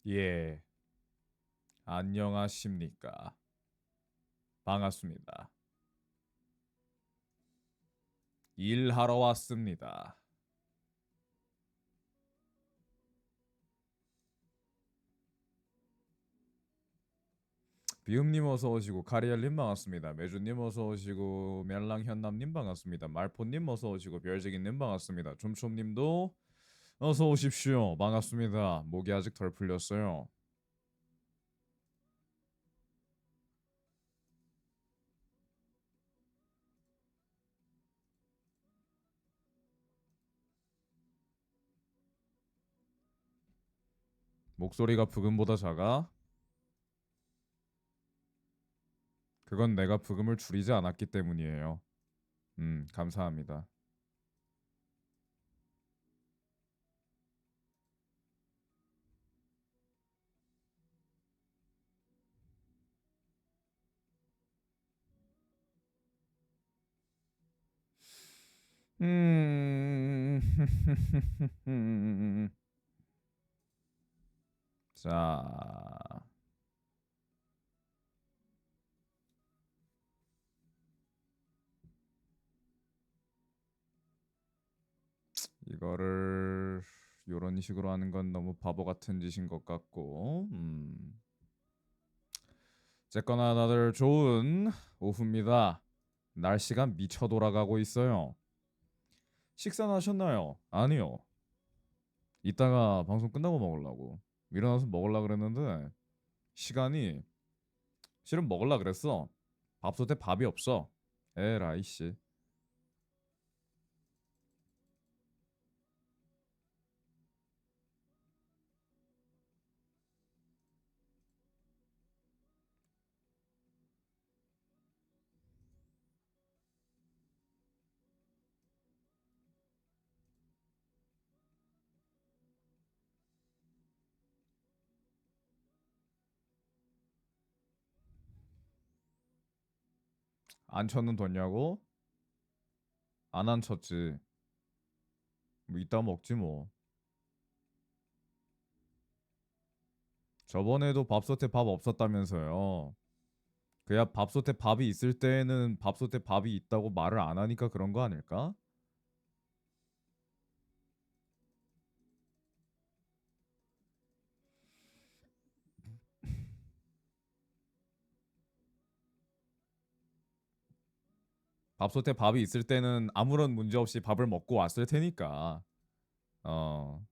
예, 안녕하십니까. 반갑습니다. 일하러 왔습니다. 비움님 어서 오시고, 카리엘님 반갑습니다. 매주님 어서 오시고, 멜랑현남님 반갑습니다. 말포님 어서 오시고, 별재기님 반갑습니다. 춤춤님도 어서 오십시오. 반갑습니다. 목이 아직 덜 풀렸어요. 목소리가 부금보다 작아? 그건 내가 부금을 줄이지 않았기 때문이에요. 감사합니다. 음, 자, 이거를 요런 식으로 하는 건 너무 바보 같은 짓인 것 같고, 어쨌거나 다들 좋은 오후입니다. 날씨가 미쳐 돌아가고 있어요. 식사는 하셨나요? 아니요. 이따가 방송 끝나고 먹으려고. 일어나서 먹으려고 그랬는데 시간이 실은 먹으려고 그랬어. 밥솥에 밥이 없어. 에라이 씨. 안 쳤는 뒀냐고? 안 쳤지. 뭐 이따 먹지 뭐. 저번에도 밥솥에 밥 없었다면서요. 그야 밥솥에 밥이 있을 때에는 밥솥에 밥이 있다고 말을 안 하니까 그런 거 아닐까? 밥솥에 밥이 있을 때는 아무런 문제 없이 밥을 먹고 왔을 테니까. 어,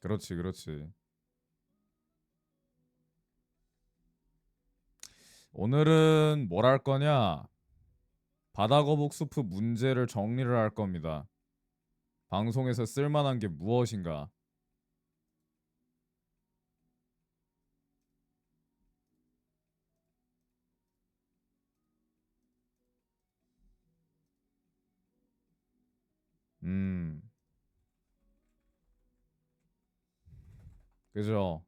그렇지, 그렇지. 오늘은 뭘 할 거냐? 바다거북 수프 문제를 정리를 할 겁니다. 방송에서 쓸만한 게 무엇인가? 음, 그죠?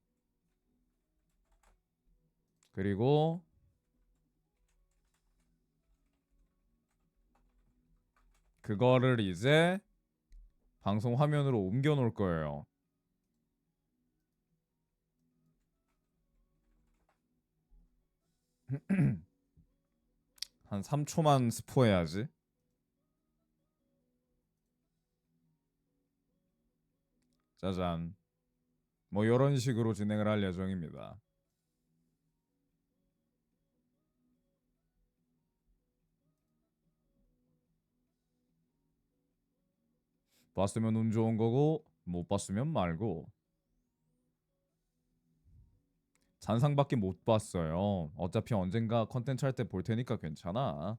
그리고 그거를 이제 방송 화면으로 옮겨 놓을 거예요. 한 3초만 스포해야지. 짜잔. 뭐 이런 식으로 진행을 할 예정입니다. 봤으면 운 좋은 거고 못 봤으면 말고. 잔상밖에 못 봤어요. 어차피 언젠가 컨텐츠 할 때 볼 테니까 괜찮아.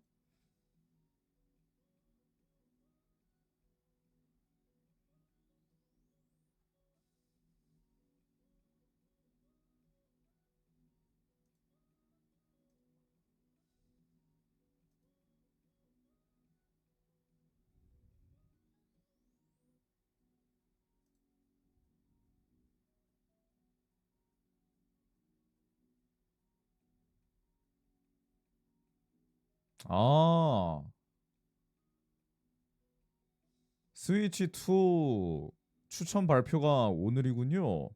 아, 스위치 2 추천 발표가 오늘이군요.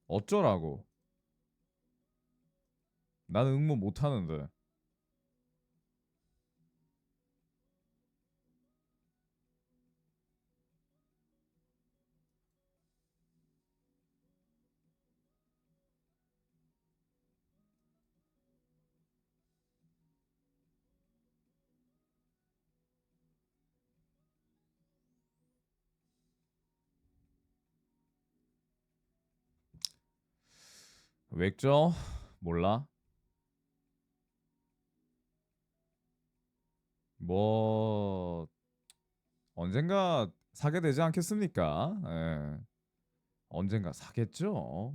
어쩌라고? 나는 응모 못하는데. 왜죠? 몰라. 뭐 언젠가 사게 되지 않겠습니까? 예. 언젠가 사겠죠.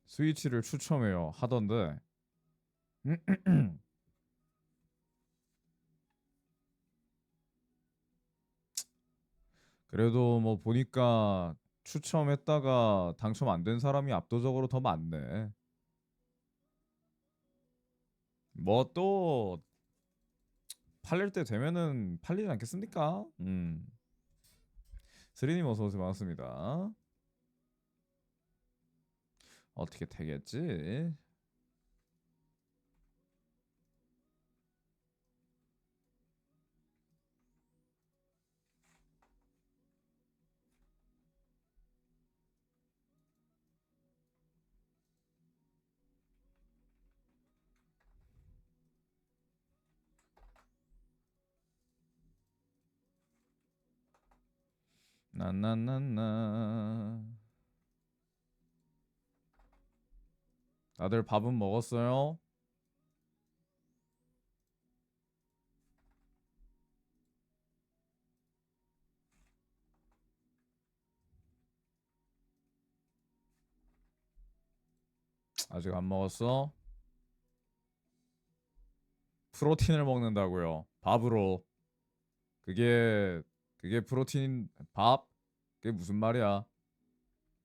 스위치를 추첨해요 하던데. 그래도 뭐 보니까 추첨했다가 당첨 안 된 사람이 압도적으로 더 많네. 뭐 또 팔릴 때 되면은 팔리지 않겠습니까? 스리님 어서 오세요. 반갑습니다. 어떻게 되겠지? 나나나나. 다들 밥은 먹었어요? 아직 안 먹었어? 프로틴을 먹는다고요. 밥으로. 그게 그게 프로틴 밥? 그게 무슨 말이야?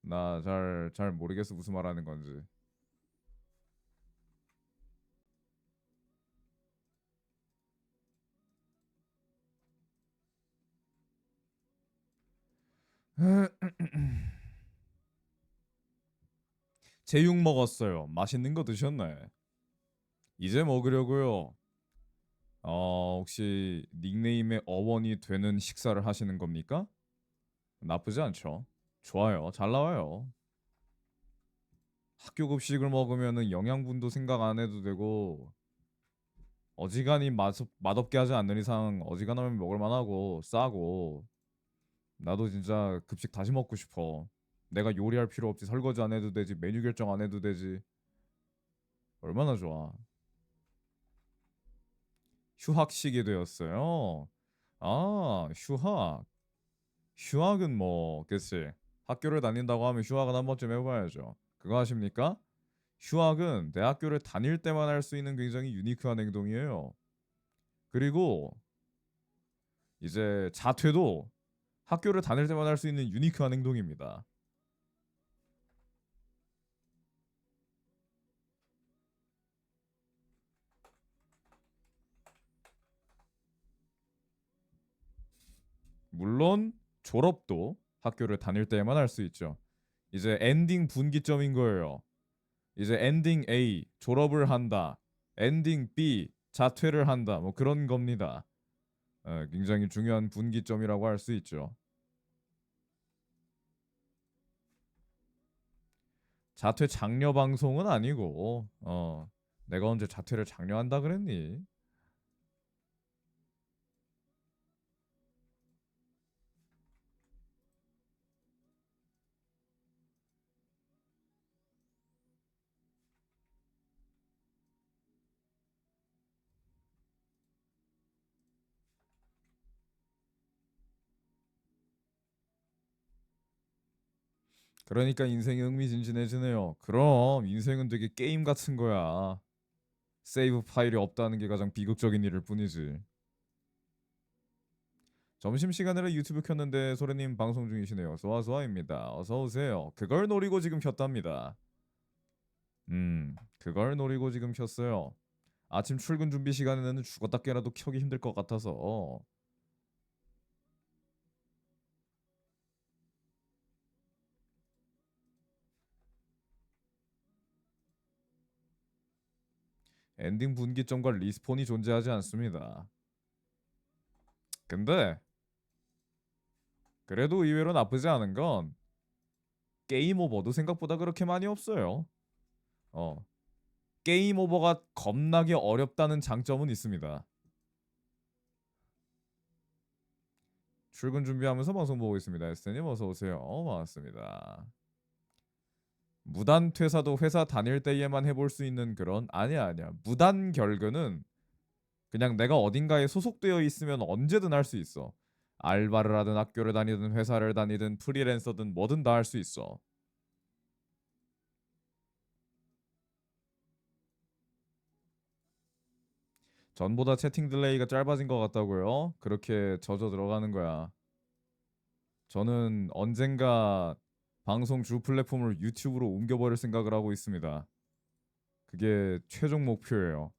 나 잘 모르겠어 무슨 말하는 건지. 제육 먹었어요. 맛있는 거 드셨나요? 이제 먹으려고요. 혹시 닉네임의 어원이 되는 식사를 하시는 겁니까? 나쁘지 않죠. 좋아요. 잘 나와요. 학교 급식을 먹으면은 영양분도 생각 안 해도 되고 어지간히 맛없게 하지 않는 이상 어지간하면 먹을 만하고 싸고 나도 진짜 급식 다시 먹고 싶어. 내가 요리할 필요 없지. 설거지 안 해도 되지. 메뉴 결정 안 해도 되지. 얼마나 좋아. 휴학식이 되었어요. 아, 휴학. 휴학은 뭐, 그치. 학교를 다닌다고 하면 휴학은 한 번쯤 해봐야죠. 그거 아십니까? 휴학은 대학교를 다닐 때만 할 수 있는 굉장히 유니크한 행동이에요. 그리고 이제 자퇴도 학교를 다닐 때만 할 수 있는 유니크한 행동입니다. 물론 졸업도 학교를 다닐 때만 할 수 있죠. 이제 엔딩 분기점인 거예요. 이제 엔딩 A 졸업을 한다. 엔딩 B 자퇴를 한다. 뭐 그런 겁니다. 굉장히 중요한 분기점이라고 할 수 있죠. 자퇴 장려 방송은 아니고 내가 언제 자퇴를 장려한다 그랬니? 그러니까 인생이 흥미진진해지네요. 그럼 인생은 되게 게임 같은 거야. 세이브 파일이 없다는 게 가장 비극적인 일일 뿐이지. 점심시간에 유튜브 켰는데 소래님 방송 중이시네요. 소아소아입니다. 어서오세요. 그걸 노리고 지금 켰답니다. 그걸 노리고 지금 켰어요. 아침 출근 준비 시간에는 죽었다 깨라도 켜기 힘들 것 같아서. 엔딩 분기점과 리스폰이 존재하지 않습니다. 근데 그래도 의외로 나쁘지 않은 건 게임 오버도 생각보다 그렇게 많이 없어요. 어, 게임 오버가 겁나게 어렵다는 장점은 있습니다. 출근 준비하면서 방송 보고 있습니다. 에스테님 어서 오세요. 반갑습니다. 무단 퇴사도 회사 다닐 때에만 해볼 수 있는 그런 아니야. 무단 결근은 그냥 내가 어딘가에 소속되어 있으면 언제든 할 수 있어. 알바를 하든 학교를 다니든 회사를 다니든 프리랜서든 뭐든 다 할 수 있어. 전보다 채팅 딜레이가 짧아진 것 같다고요? 그렇게 젖어 들어가는 거야. 저는 언젠가 방송 주 플랫폼을 유튜브로 옮겨버릴 생각을 하고 있습니다. 그게 최종 목표예요.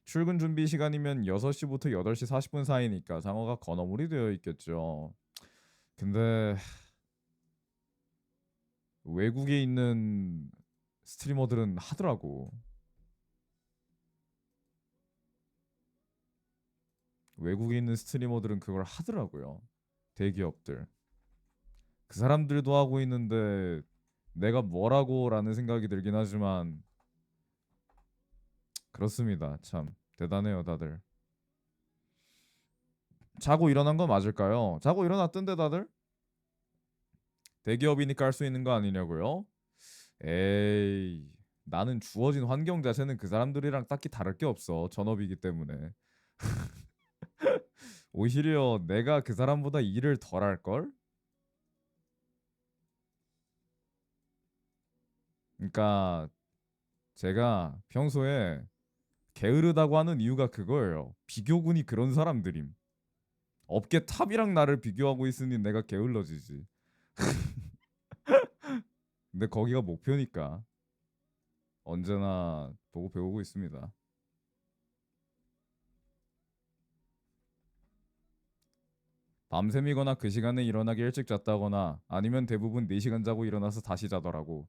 출근 준비 시간이면 6시부터 8시 40분 사이니까 장어가 건어물이 되어 있겠죠. 근데 외국에 있는 스트리머들은 하더라고. 외국에 있는 스트리머들은 그걸 하더라고요. 대기업들. 그 사람들도 하고 있는데 내가 뭐라고라는 생각이 들긴 하지만 그렇습니다. 참 대단해요, 다들. 자고 일어난 건 맞을까요? 자고 일어났던데 다들? 대기업이니까 할 수 있는 거 아니냐고요? 에이, 나는 주어진 환경 자체는 그 사람들이랑 딱히 다를 게 없어. 전업이기 때문에. 오히려 내가 그 사람보다 일을 덜 할 걸? 그러니까 제가 평소에 게으르다고 하는 이유가 그거예요. 비교군이 그런 사람들임. 업계 탑이랑 나를 비교하고 있으니 내가 게을러지지. 근데 거기가 목표니까 언제나 보고 배우고 있습니다. 밤샘이거나 그 시간에 일어나기 일찍 잤다거나 아니면 대부분 4시간 자고 일어나서 다시 자더라고.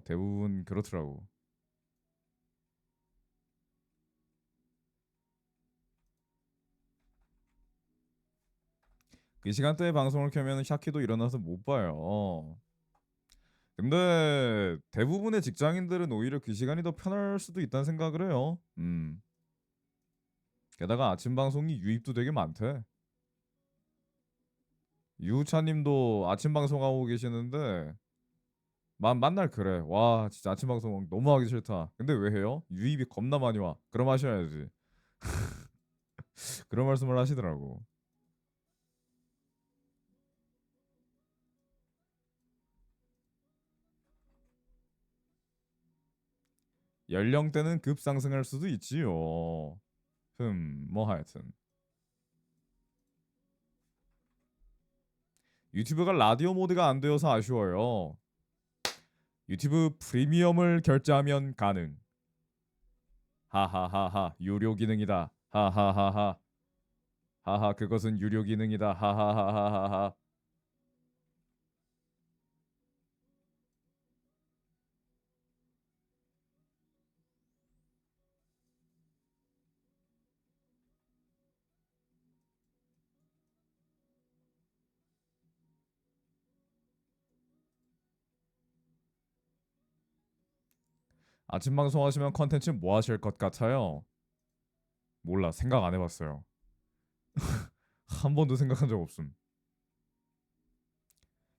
대부분 그렇더라고. 그 시간대에 방송을 켜면 샤키도 일어나서 못 봐요. 근데 대부분의 직장인들은 오히려 그 시간이 더 편할 수도 있다는 생각을 해요. 게다가 아침 방송이 유입도 되게 많대. 유우차님도 아침 방송하고 계시는데 만날 그래. 와 진짜 아침 방송 너무 하기 싫다. 근데 왜 해요? 유입이 겁나 많이 와. 그럼 하셔야지. 그런 말씀을 하시더라고. 연령대는 급상승할 수도 있지요. 뭐 하여튼 유튜브가 라디오 모드가 안 되어서 아쉬워요. 유튜브 프리미엄을 결제하면 가능. 하하하하 유료 기능이다. 하하하하 하하 그것은 유료 기능이다. 하하하하하. 아침 방송 하시면 컨텐츠 뭐 하실 것 같아요? 몰라 생각 안 해봤어요. 한 번도 생각한 적 없음.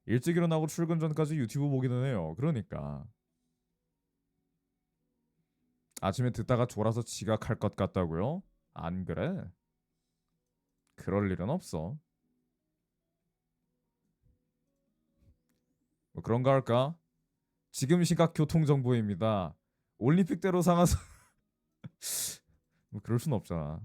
일찍 일어나고 출근 전까지 유튜브 보기는 해요. 그러니까 아침에 듣다가 졸아서 지각할 것 같다고요? 안 그래? 그럴 일은 없어. 뭐 그런가 할까? 지금 시각 교통정보입니다. 올림픽대로 상하선 뭐 그럴 순 없잖아.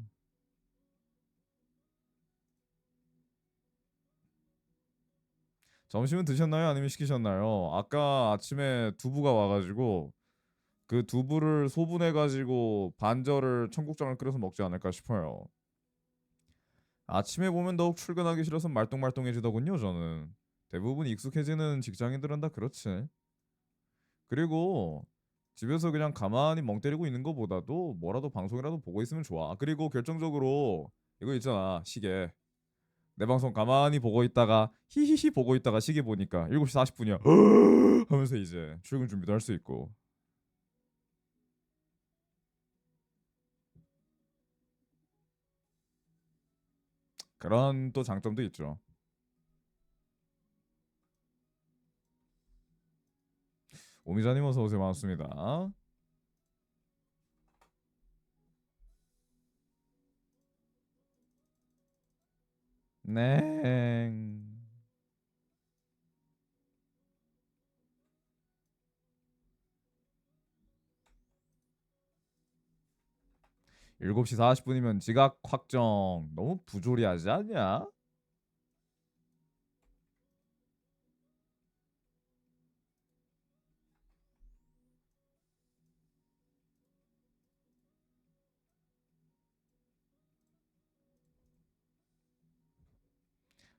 점심은 드셨나요? 아니면 시키셨나요? 아까 아침에 두부가 와가지고 그 두부를 소분해가지고 반절을 청국장을 끓여서 먹지 않을까 싶어요. 아침에 보면 더욱 출근하기 싫어서 말똥말똥해지더군요, 저는. 대부분 익숙해지는 직장인들은 다 그렇지. 그리고 집에서 그냥 가만히 멍 때리고 있는 것보다도 뭐라도 방송이라도 보고 있으면 좋아. 그리고 결정적으로 이거 있잖아, 시계. 내 방송 가만히 보고 있다가 히히히 보고 있다가 시계 보니까 7시 40분이야. 하면서 이제 출근 준비도 할 수 있고. 그런 또 장점도 있죠. 오미자님 어서 오세요. 반갑습니다. 네. 7시 40분이면 지각 확정. 너무 부조리하지 않냐?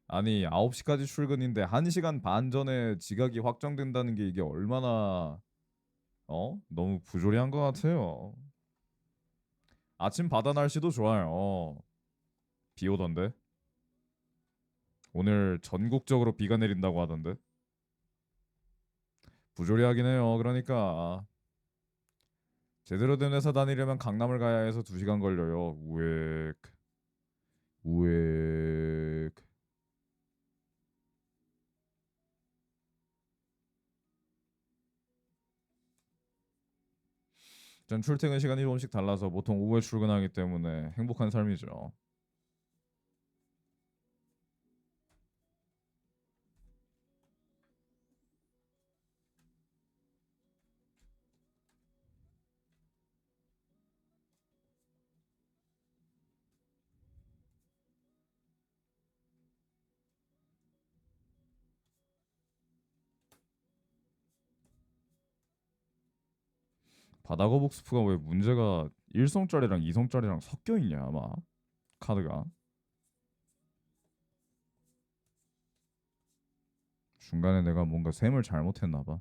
아니 9시까지 출근인데 1시간 반 전에 지각이 확정된다는 게 이게 얼마나 너무 부조리한 것 같아요. 아침 바다 날씨도 좋아요. 비 오던데. 오늘 전국적으로 비가 내린다고 하던데. 부조리하긴 해요. 그러니까 제대로 된 회사 다니려면 강남을 가야 해서 2시간 걸려요. 우엑. 우엑. 전 출퇴근 시간이 조금씩 달라서 보통 오후에 출근하기 때문에 행복한 삶이죠. 바다거북 스프가 왜 문제가 1성짜리랑 2성짜리랑 섞여 있냐 아마 카드가 중간에 내가 뭔가 셈을 잘못했나 봐.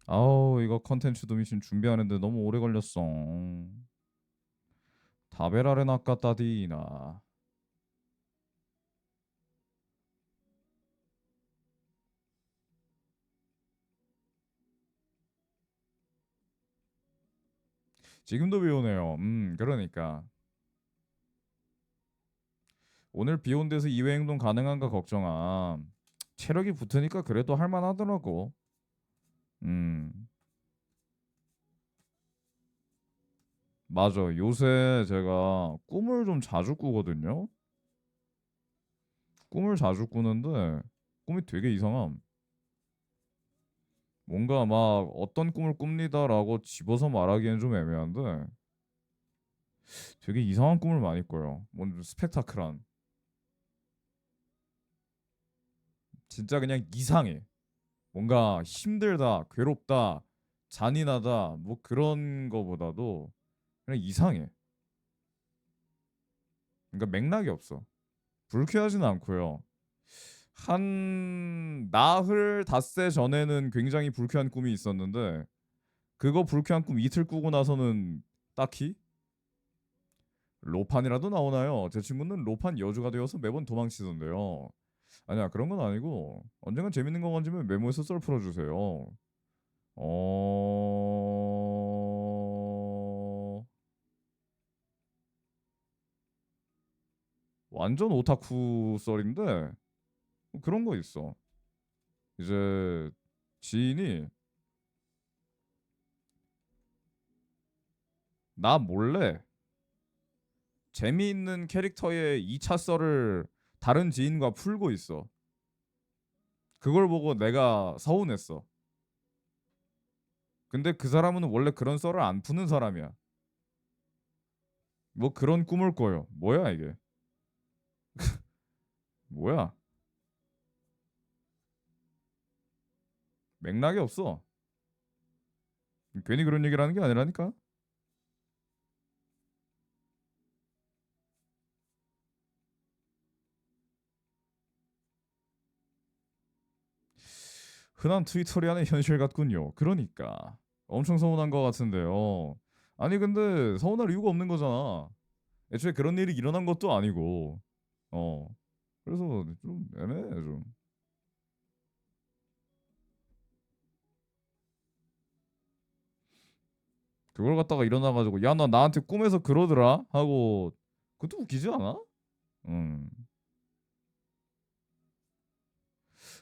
아우 이거 컨텐츠 도미신 준비하는데 너무 오래 걸렸어. 다베라레 나까따디나. 지금도 비 오네요. 그러니까 오늘 비 온 데서 이외 행동 가능한가 걱정함. 체력이 붙으니까 그래도 할만하더라고. 음 맞아. 요새 제가 꿈을 좀 자주 꾸거든요. 꿈을 자주 꾸는데 꿈이 되게 이상함. 뭔가 막 어떤 꿈을 꿉니다라고 집어서 말하기엔 좀 애매한데 되게 이상한 꿈을 많이 꿔요. 뭔 스펙타클한. 진짜 그냥 이상해. 뭔가 힘들다, 괴롭다, 잔인하다 뭐 그런 거보다도 그냥 이상해. 그러니까 맥락이 없어. 불쾌하진 않고요. 한 나흘 닷새 전에는 굉장히 불쾌한 꿈이 있었는데 그거 불쾌한 꿈 이틀 꾸고 나서는 딱히 로판이라도 나오나요? 제 친구는 로판 여주가 되어서 매번 도망치던데요. 아니야 그런 건 아니고 언젠간 재밌는 거 건지면 메모에서 썰 풀어주세요. 어... 완전 오타쿠 썰인데 그런 거 있어. 이제 지인이 나 몰래 재미있는 캐릭터의 2차 썰을 다른 지인과 풀고 있어. 그걸 보고 내가 서운했어. 근데 그 사람은 원래 그런 썰을 안 푸는 사람이야. 뭐 그런 꿈을 꿔요. 뭐야 이게? 뭐야? 맥락이 없어. 괜히 그런 얘기를 하는 게 아니라니까. 흔한 트위터리안의 현실 같군요. 그러니까 엄청 서운한 것 같은데요. 아니 근데 서운할 이유가 없는 거잖아. 애초에 그런 일이 일어난 것도 아니고. 어. 그래서 좀 애매해 좀. 그걸 갖다가 일어나가지고 야 나 나한테 꿈에서 그러더라 하고 그것도 웃기지 않아? 음.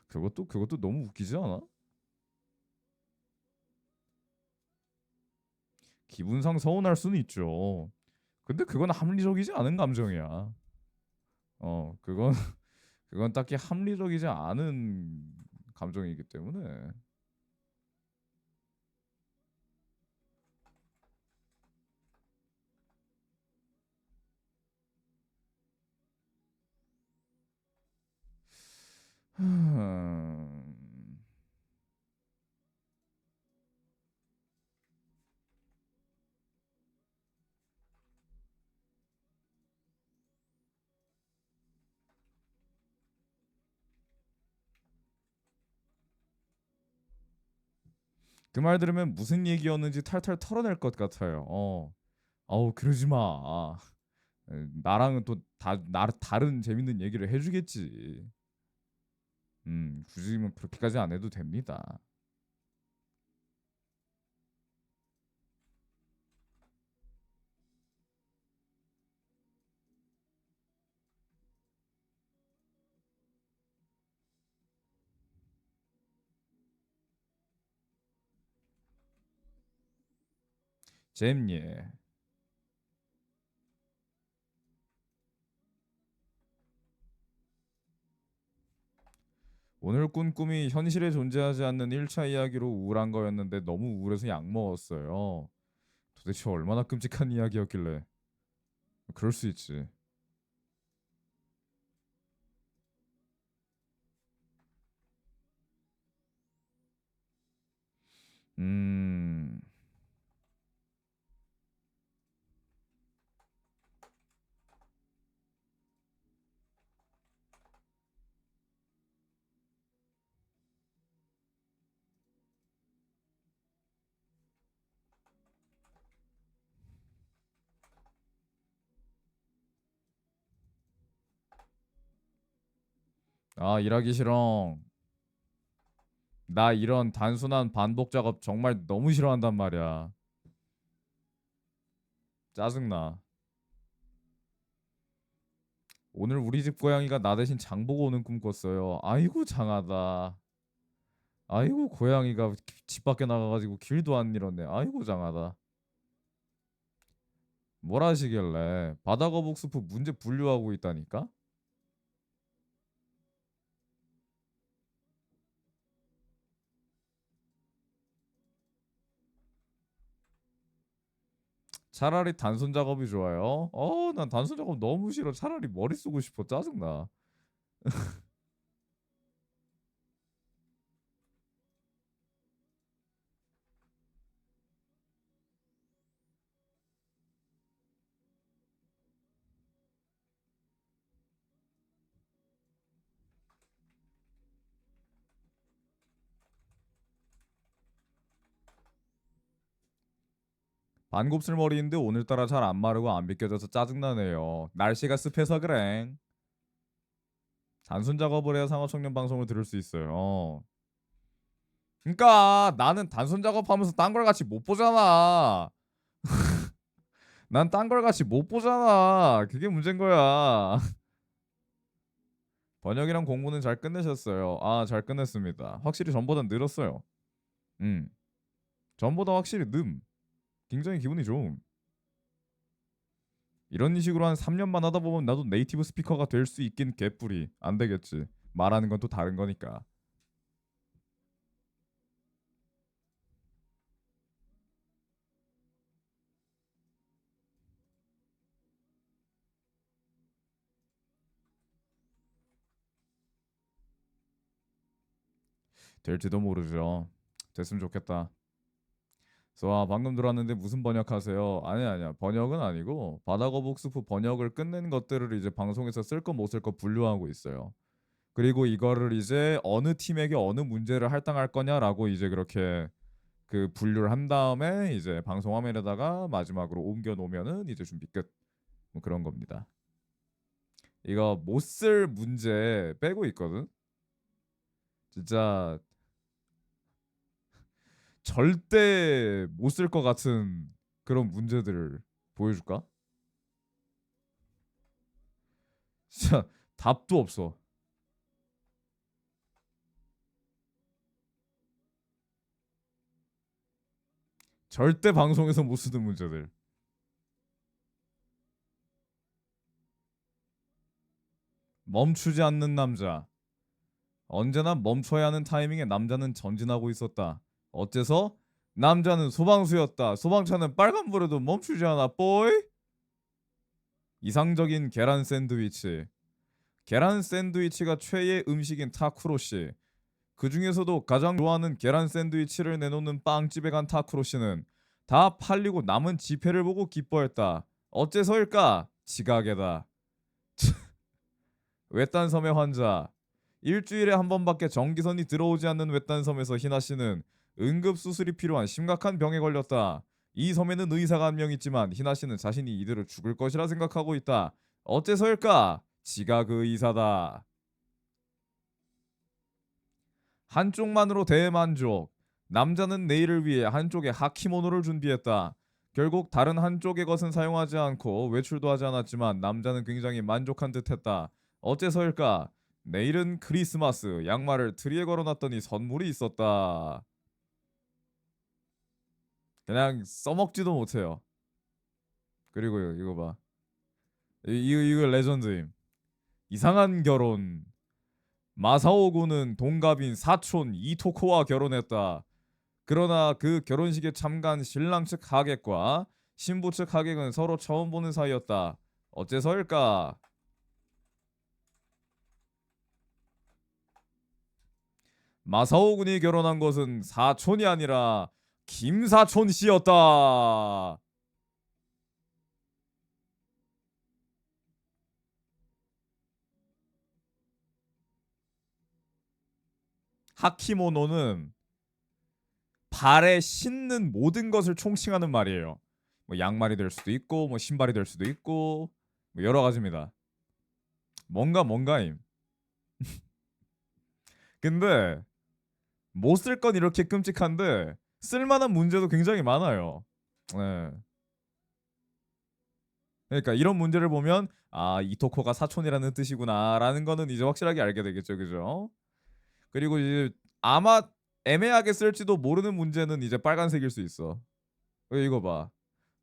그것도 너무 웃기지 않아? 기분상 서운할 수는 있죠. 근데 그건 합리적이지 않은 감정이야. 그건 그건 딱히 합리적이지 않은 감정이기 때문에. 음. 그 말 들으면 무슨 얘기였는지 탈탈 털어낼 것 같아요. 아우 그러지 마. 나랑은 또 다른 재밌는 얘기를 해주겠지. 굳이 뭐 그렇게까지 안 해도 됩니다. 잼예. 오늘 꾼 꿈이 현실에 존재하지 않는 1차 이야기로 우울한 거였는데 너무 우울해서 약 먹었어요. 도대체 얼마나 끔찍한 이야기였길래. 그럴 수 있지. 음. 아, 일하기 싫어. 나 이런 단순한 반복 작업 정말 너무 싫어한단 말이야. 짜증나. 오늘 우리 집 고양이가 나 대신 장 보고 오는 꿈 꿨어요. 아이고 장하다. 아이고 고양이가 집 밖에 나가가지고 길도 안 잃었네. 아이고 장하다. 뭘 하시길래 바다거북 스프 문제 분류하고 있다니까? 차라리 단순 작업이 좋아요. 난 단순 작업 너무 싫어. 차라리 머리 쓰고 싶어. 짜증나. 반곱슬 머리인데 오늘따라 잘 안 마르고 안 빗겨져서 짜증나네요. 날씨가 습해서 그래. 단순 작업을 해야 상어청년 방송을 들을 수 있어요. 그러니까 나는 단순 작업하면서 딴 걸 같이 못 보잖아. 난 딴 걸 같이 못 보잖아. 그게 문제인 거야. 번역이랑 공부는 잘 끝내셨어요. 아, 잘 끝냈습니다. 확실히 전보다 늘었어요. 음, 전보다 확실히 굉장히 기분이 좋음. 이런 식으로 한 3년만 하다 보면 나도 네이티브 스피커가 될 수 있긴 개뿔이. 안 되겠지. 말하는 건 또 다른 거니까. 될지도 모르죠. 됐으면 좋겠다. 그래서 방금 들어왔는데 무슨 번역하세요? 아니야. 번역은 아니고 바다거북스프 번역을 끝낸 것들을 이제 방송에서 쓸 거 못 쓸 거 분류하고 있어요. 그리고 이거를 이제 어느 팀에게 어느 문제를 할당할 거냐라고 이제 그렇게 그 분류를 한 다음에 이제 방송 화면에다가 마지막으로 옮겨 놓으면은 이제 준비 끝. 뭐 그런 겁니다. 이거 못 쓸 문제 빼고 있거든. 진짜 절대 못 쓸 것 같은 그런 문제들을 보여줄까? 진짜 답도 없어. 절대 방송에서 못 쓰는 문제들. 멈추지 않는 남자. 언제나 멈춰야 하는 타이밍에 남자는 전진하고 있었다. 어째서? 남자는 소방수였다. 소방차는 빨간불에도 멈추지 않아. 뽀이? 이상적인 계란 샌드위치. 계란 샌드위치가 최애 음식인 타쿠로 씨. 그 중에서도 가장 좋아하는 계란 샌드위치를 내놓는 빵집에 간 타쿠로 씨는 다 팔리고 남은 지폐를 보고 기뻐했다. 어째서일까? 지각에다. 외딴 섬의 환자. 일주일에 한 번밖에 전기선이 들어오지 않는 외딴 섬에서 희나 씨는 응급 수술이 필요한 심각한 병에 걸렸다. 이 섬에는 의사가 한 명 있지만 희나 씨는 자신이 이대로 죽을 것이라 생각하고 있다. 어째서일까? 지가 그 의사다. 한쪽만으로 대만족. 남자는 내일을 위해 한쪽에 하키모노를 준비했다. 결국 다른 한쪽의 것은 사용하지 않고 외출도 하지 않았지만 남자는 굉장히 만족한 듯했다. 어째서일까? 내일은 크리스마스. 양말을 트리에 걸어놨더니 선물이 있었다. 그냥 써먹지도 못해요. 그리고 이거 봐. 이거 레전드임. 이상한 결혼. 마사오군은 동갑인 사촌 이토코와 결혼했다. 그러나 그 결혼식에 참가한 신랑 측 하객과 신부 측 하객은 서로 처음 보는 사이였다. 어째서일까? 마사오 군이 결혼한 것은 사촌이 아니라 김사촌 씨였다. 하키모노는 발에 신는 모든 것을 총칭하는 말이에요. 뭐 양말이 될 수도 있고 뭐 신발이 될 수도 있고 뭐 여러 가지입니다. 뭔가임. 근데 못 쓸 건 이렇게 끔찍한데 쓸만한 문제도 굉장히 많아요. 네. 그러니까 이런 문제를 보면 아 이토코가 사촌이라는 뜻이구나라는 거는 이제 확실하게 알게 되겠죠, 그죠? 그리고 이제 아마 애매하게 쓸지도 모르는 문제는 이제 빨간색일 수 있어. 이거 봐.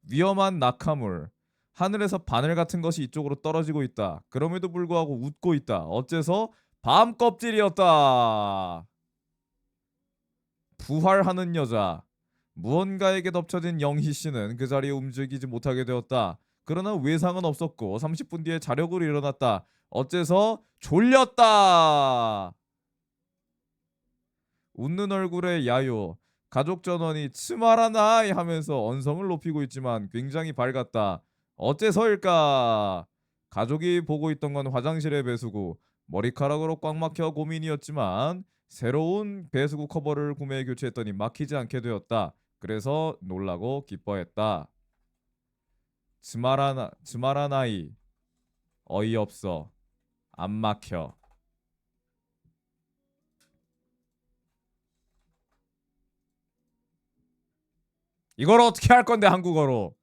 위험한 낙하물. 하늘에서 바늘 같은 것이 이쪽으로 떨어지고 있다. 그럼에도 불구하고 웃고 있다. 어째서? 밤 껍질이었다. 부활하는 여자. 무언가에게 덮쳐진 영희 씨는 그 자리에 움직이지 못하게 되었다. 그러나 외상은 없었고 30분 뒤에 자력으로 일어났다. 어째서? 졸렸다. 웃는 얼굴의 야요. 가족 전원이 치마라나이 하면서 언성을 높이고 있지만 굉장히 밝았다. 어째서일까? 가족이 보고 있던 건 화장실의 배수구. 머리카락으로 꽉 막혀 고민이었지만 새로운 배수구 커버를 구매해 교체했더니 막히지 않게 되었다. 그래서 놀라고 기뻐했다. 즈마라나이 어이없어. 안 막혀. 이걸 어떻게 할 건데 한국어로?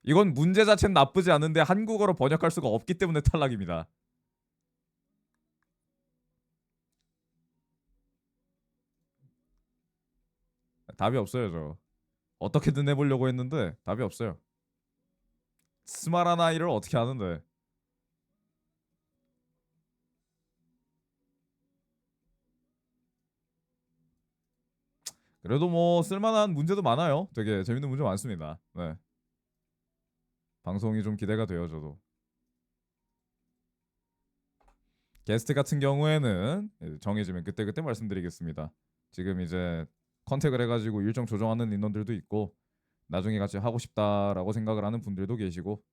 이건 문제 자체는 나쁘지 않은데 한국어로 번역할 수가 없기 때문에 탈락입니다. 답이 없어요, 저. 어떻게든 해보려고 했는데 답이 없어요. 스마란 아이를 어떻게 하는데? 그래도 뭐 쓸만한 문제도 많아요. 되게 재밌는 문제 많습니다. 네. 방송이 좀 기대가 돼요, 저도. 게스트 같은 경우에는 정해지면 그때그때 말씀드리겠습니다. 지금 이제 컨택을 해가지고 일정 조정하는 인원들도 있고 나중에 같이 하고 싶다라고 생각을 하는 분들도 계시고.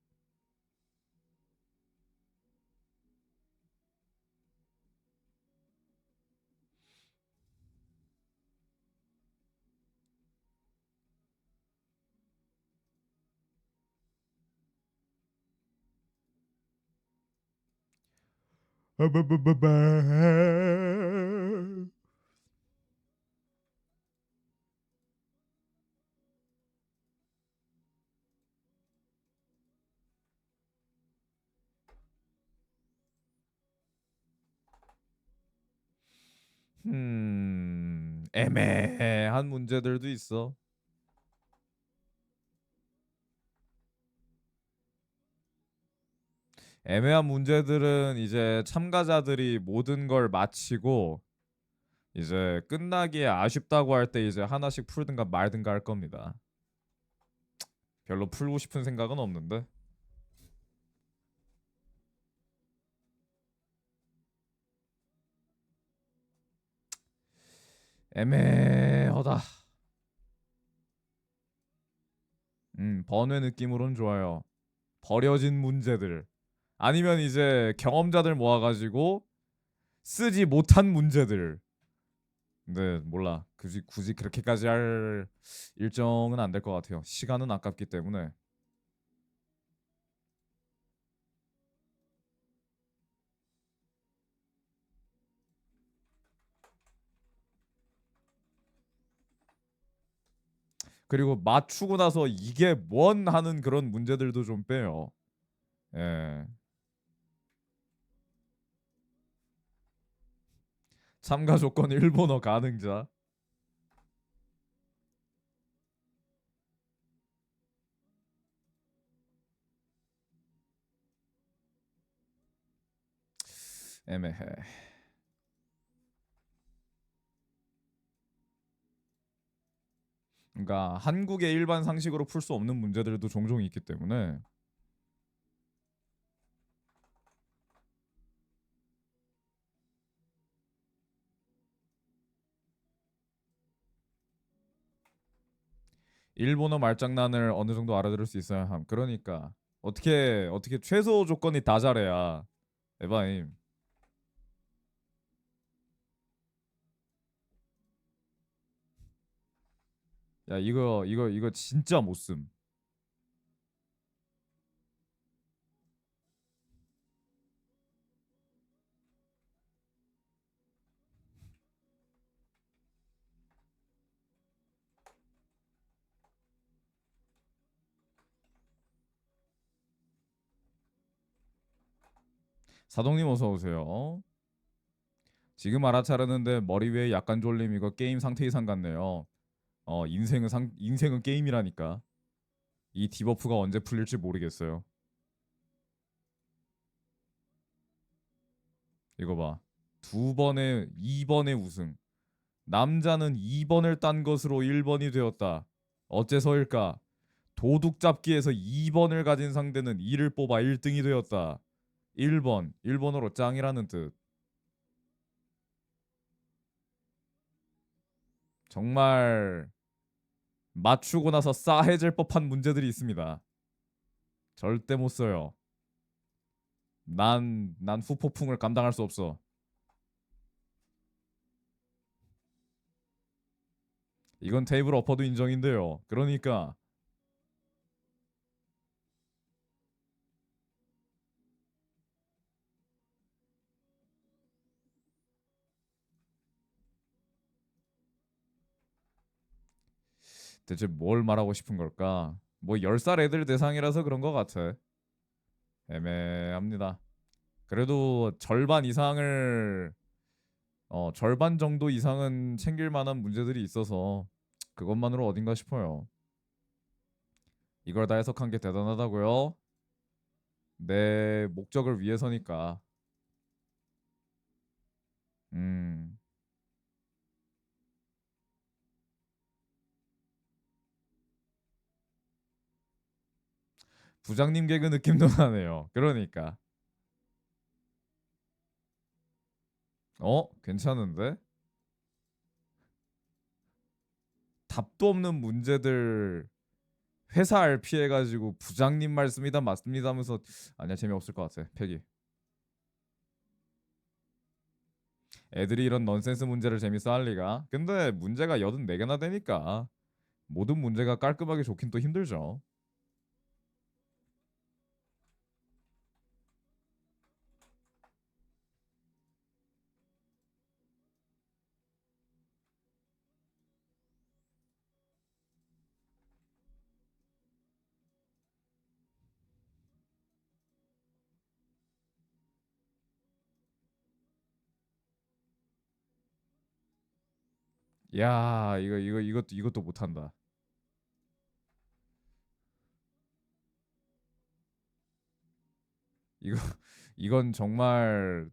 애매한 문제들도 있어. 애매한 문제들은 이제 참가자들이 모든 걸 마치고 이제 끝나기에 아쉽다고 할 때 이제 하나씩 풀든가 말든가 할 겁니다. 별로 풀고 싶은 생각은 없는데. 애매하다. 번외 느낌으로는 좋아요. 버려진 문제들. 아니면 이제 경험자들 모아가지고 쓰지 못한 문제들. 근데 몰라. 굳이 그렇게까지 할 일정은 안 될 것 같아요. 시간은 아깝기 때문에. 그리고 맞추고 나서 이게 뭔 하는 그런 문제들도 좀 빼요. 예. 참가 조건 일본어 가능자. 애매해. 그러니까 한국의 일반 상식으로 풀 수 없는 문제들도 종종 있기 때문에. 일본어 말장난을 어느 정도 알아들을 수 있어야 함. 그러니까 어떻게 최소 조건이 다 잘해야 에바임. 야, 이거 진짜 못 씀. 사동님 어서 오세요. 지금 알아차렸는데 머리 위에 약간 졸림 이거 게임 상태 이상 같네요. 인생은 게임이라니까. 이 디버프가 언제 풀릴지 모르겠어요. 이거 봐. 2번의 우승. 남자는 2번을 딴 것으로 1번이 되었다. 어째서일까? 도둑 잡기에서 2번을 가진 상대는 이를 뽑아 1등이 되었다. 1번, 일본어로 짱이라는 뜻. 정말 맞추고 나서 싸해질 법한 문제들이 있습니다. 절대 못 써요. 난 후폭풍을 감당할 수 없어. 이건 테이블 엎어도 인정인데요. 그러니까 대체 뭘 말하고 싶은 걸까? 뭐 10살 애들 대상이라서 그런 것 같아. 애매합니다. 그래도 절반 정도 이상은 챙길 만한 문제들이 있어서 그것만으로 어딘가 싶어요. 이걸 다 해석한 게 대단하다고요? 내 목적을 위해서니까. 음, 부장님 개그 느낌도 나네요. 그러니까 괜찮은데? 답도 없는 문제들 회사 RP 해가지고 부장님 말씀이다 맞습니다 하면서 아니야 재미없을 것 같아. 폐기. 애들이 이런 넌센스 문제를 재밌어 할 리가. 근데 문제가 84개나 되니까 모든 문제가 깔끔하게 좋긴 또 힘들죠. 야, 이것도 못한다. 이거 이건 정말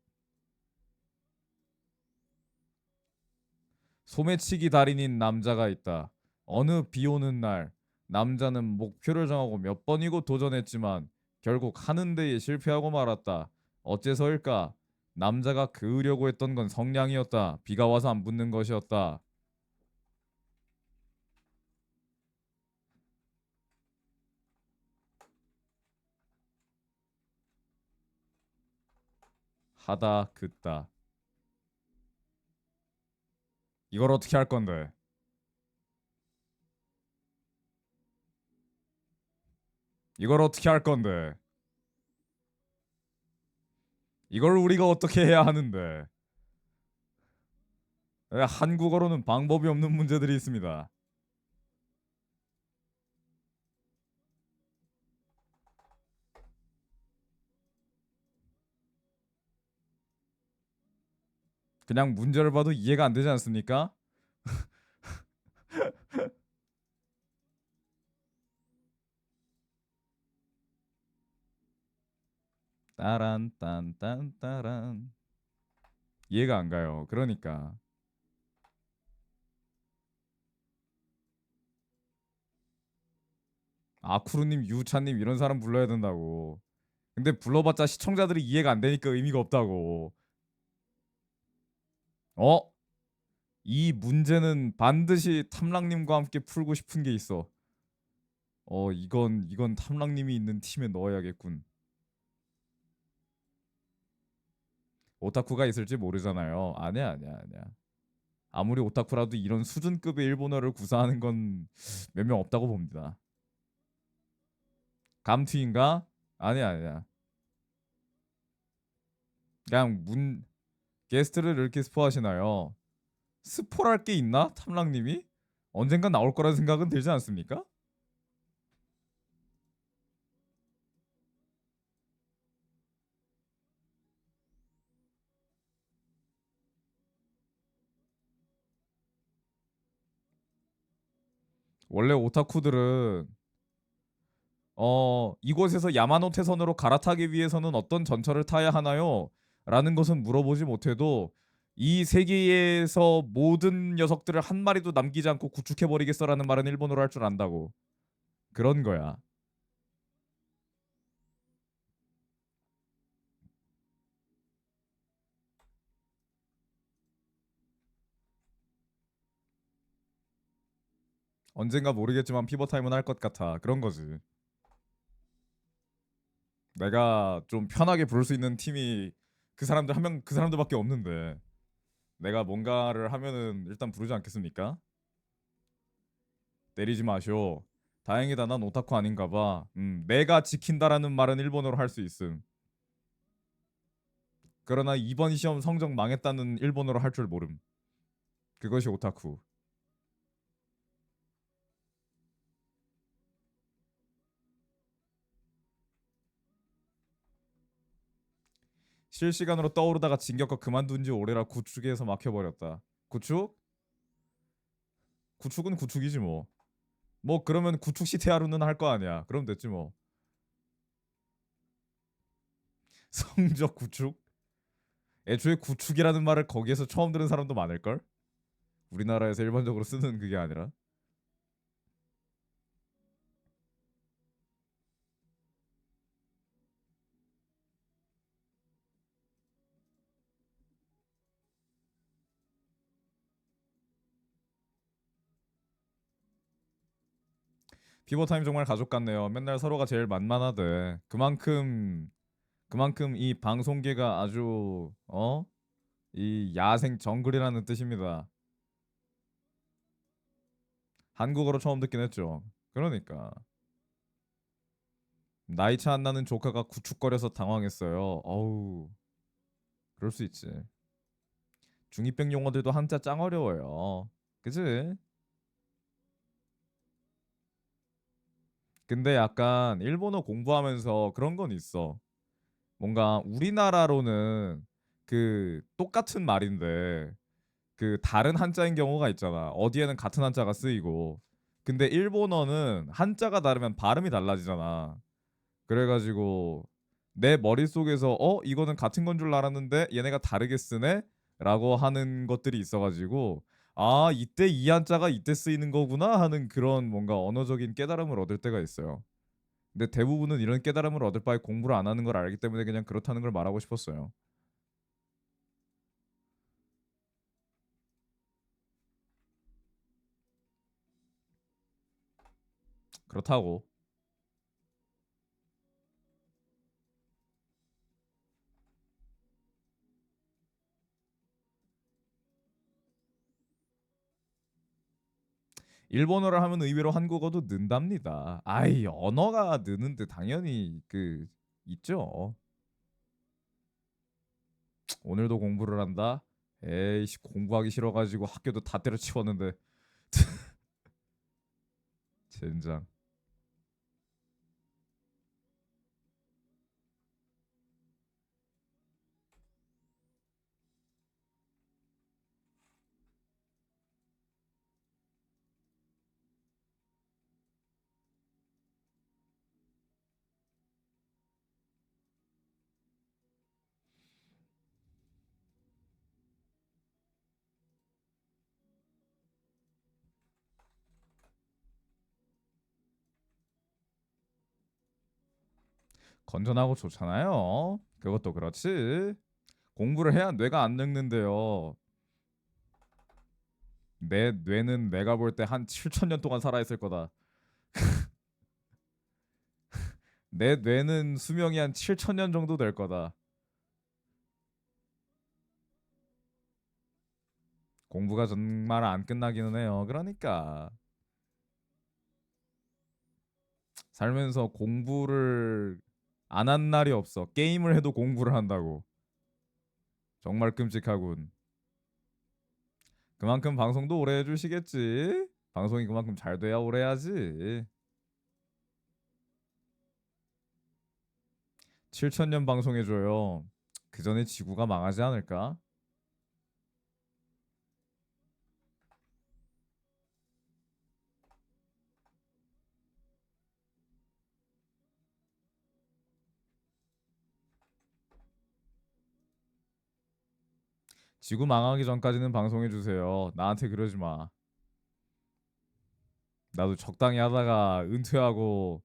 소매치기 달인인 남자가 있다. 어느 비 오는 날 남자는 목표를 정하고 몇 번이고 도전했지만 결국 하는 데에 실패하고 말았다. 어째서일까? 남자가 그으려고 했던 건 성량이었다. 비가 와서 안 붙는 것이었다. 하다 긋다. 이걸 어떻게 할 건데? 이걸 어떻게 할 건데? 이걸 우리가 어떻게 해야 하는데? 한국어로는 방법이 없는 문제들이 있습니다. 그냥 문제를 봐도 이해가 안 되지 않습니까? 따란 딴딴 따란 이해가 안 가요. 그러니까 아쿠루님, 유차님 이런 사람 불러야 된다고. 근데 불러봤자 시청자들이 이해가 안 되니까 의미가 없다고. 어? 이 문제는 반드시 탐랑님과 함께 풀고 싶은 게 있어. 이건 탐랑님이 있는 팀에 넣어야겠군. 오타쿠가 있을지 모르잖아요. 아니야. 아무리 오타쿠라도 이런 수준급의 일본어를 구사하는 건 몇 명 없다고 봅니다. 감튀인가? 아니야. 그냥 게스트를 이렇게 스포하시나요? 스포랄 게 있나? 탐랑님이? 언젠간 나올 거라는 생각은 들지 않습니까? 원래 오타쿠들은 이곳에서 야마노테선으로 갈아타기 위해서는 어떤 전철을 타야 하나요? 라는 것은 물어보지 못해도 이 세계에서 모든 녀석들을 한 마리도 남기지 않고 구축해버리겠어라는 말은 일본어로 할 줄 안다고. 그런 거야. 언젠가 모르겠지만 피버타임은 할 것 같아. 그런 거지. 내가 좀 편하게 부를 수 있는 팀이 그 사람들밖에 없는데 내가 뭔가를 하면은 일단 부르지 않겠습니까? 때리지 마쇼. 다행이다 난 오타쿠 아닌가 봐. 내가 지킨다라는 말은 일본어로 할 수 있음. 그러나 이번 시험 성적 망했다는 일본어로 할 줄 모름. 그것이 오타쿠. 실시간으로 떠오르다가 진격과 그만둔 지 오래라 구축에서 막혀버렸다. 구축? 구축은 구축이지 뭐. 뭐 그러면 구축 시테하루는 할 거 아니야. 그럼 됐지 뭐. 성적 구축? 애초에 구축이라는 말을 거기에서 처음 들은 사람도 많을걸? 우리나라에서 일반적으로 쓰는 그게 아니라. 피버타임 정말 가족 같네요. 맨날 서로가 제일 만만하대. 그만큼 이 방송계가 아주 이 야생 정글이라는 뜻입니다. 한국어로 처음 듣긴 했죠. 그러니까 나이 차 안 나는 조카가 구축거려서 당황했어요. 어우, 그럴 수 있지. 중이병 용어들도 한자 짱 어려워요. 그치? 근데 약간 일본어 공부하면서 그런 건 있어. 뭔가 우리나라로는 그 똑같은 말인데 그 다른 한자인 경우가 있잖아. 어디에는 같은 한자가 쓰이고. 근데 일본어는 한자가 다르면 발음이 달라지잖아. 그래가지고 내 머릿속에서 이거는 같은 건 줄 알았는데 얘네가 다르게 쓰네? 라고 하는 것들이 있어가지고 아 이때 이 한자가 이때 쓰이는 거구나 하는 그런 뭔가 언어적인 깨달음을 얻을 때가 있어요. 근데 대부분은 이런 깨달음을 얻을 바에 공부를 안 하는 걸 알기 때문에 그냥 그렇다는 걸 말하고 싶었어요. 그렇다고. 일본어를 하면 의외로 한국어도 는답니다. 아이 언어가 느는데 당연히 그 있죠. 오늘도 공부를 한다. 에이씨 공부하기 싫어가지고 학교도 다 때려치웠는데 젠장. 건전하고 좋잖아요. 그것도 그렇지. 공부를 해야 뇌가 안 늙는데요. 내 뇌는 내가 볼 때 한 7천 년 동안 살아있을 거다. 내 뇌는 수명이 한 7천 년 정도 될 거다. 공부가 정말 안 끝나기는 해요. 그러니까 살면서 공부를 안 한 날이 없어. 게임을 해도 공부를 한다고. 정말 끔찍하군. 그만큼 방송도 오래 해주시겠지. 방송이 그만큼 잘 돼야 오래 하지. 7천 년 방송해줘요. 그 전에 지구가 망하지 않을까? 지구 망하기 전까지는 방송해주세요. 나한테 그러지 마. 나도 적당히 하다가 은퇴하고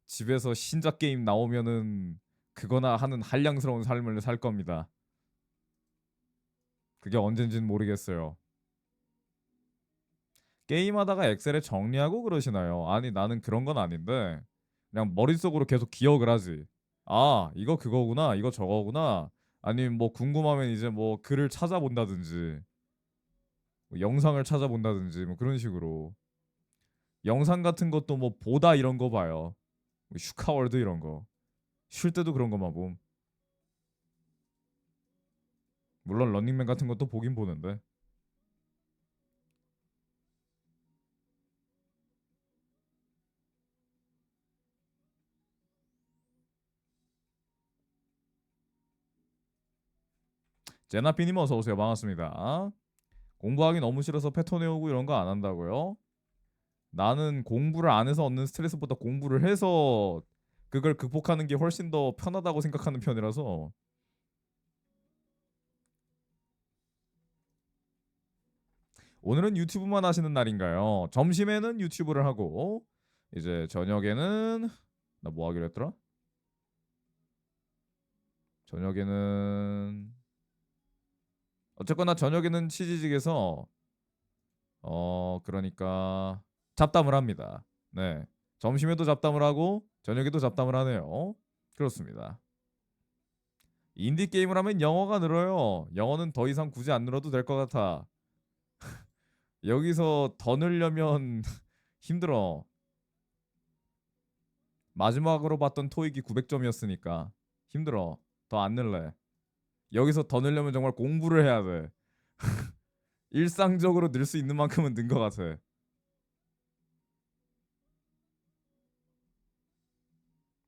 집에서 신작 게임 나오면은 그거나 하는 한량스러운 삶을 살 겁니다. 그게 언젠진 모르겠어요. 게임하다가 엑셀에 정리하고 그러시나요? 아니 나는 그런 건 아닌데 그냥 머릿속으로 계속 기억을 하지. 아 이거 그거구나 이거 저거구나. 아니면 뭐 궁금하면 이제 뭐 글을 찾아본다든지 뭐 영상을 찾아본다든지 뭐 그런 식으로 영상 같은 것도 뭐 보다 이런 거 봐요. 뭐 슈카월드 이런 거. 쉴 때도 그런 거만 봄. 물론 런닝맨 같은 것도 보긴 보는데 제나피님 어서 오세요. 반갑습니다. 공부하기 너무 싫어서 패턴 외우고 이런 거 안 한다고요? 나는 공부를 안 해서 얻는 스트레스보다 공부를 해서 그걸 극복하는 게 훨씬 더 편하다고 생각하는 편이라서 오늘은 유튜브만 하시는 날인가요? 점심에는 유튜브를 하고 이제 저녁에는 나 뭐 하기로 했더라? 저녁에는 어쨌거나 저녁에는 치지직에서 그러니까 잡담을 합니다. 네. 점심에도 잡담을 하고 저녁에도 잡담을 하네요. 그렇습니다. 인디 게임을 하면 영어가 늘어요. 영어는 더 이상 굳이 안 늘어도 될 것 같아. 여기서 더 늘려면 힘들어. 마지막으로 봤던 토익이 900점이었으니까 힘들어. 더 안 늘래. 여기서 더 늘려면 정말 공부를 해야 돼. 일상적으로 늘 수 있는 만큼은 는 것 같아.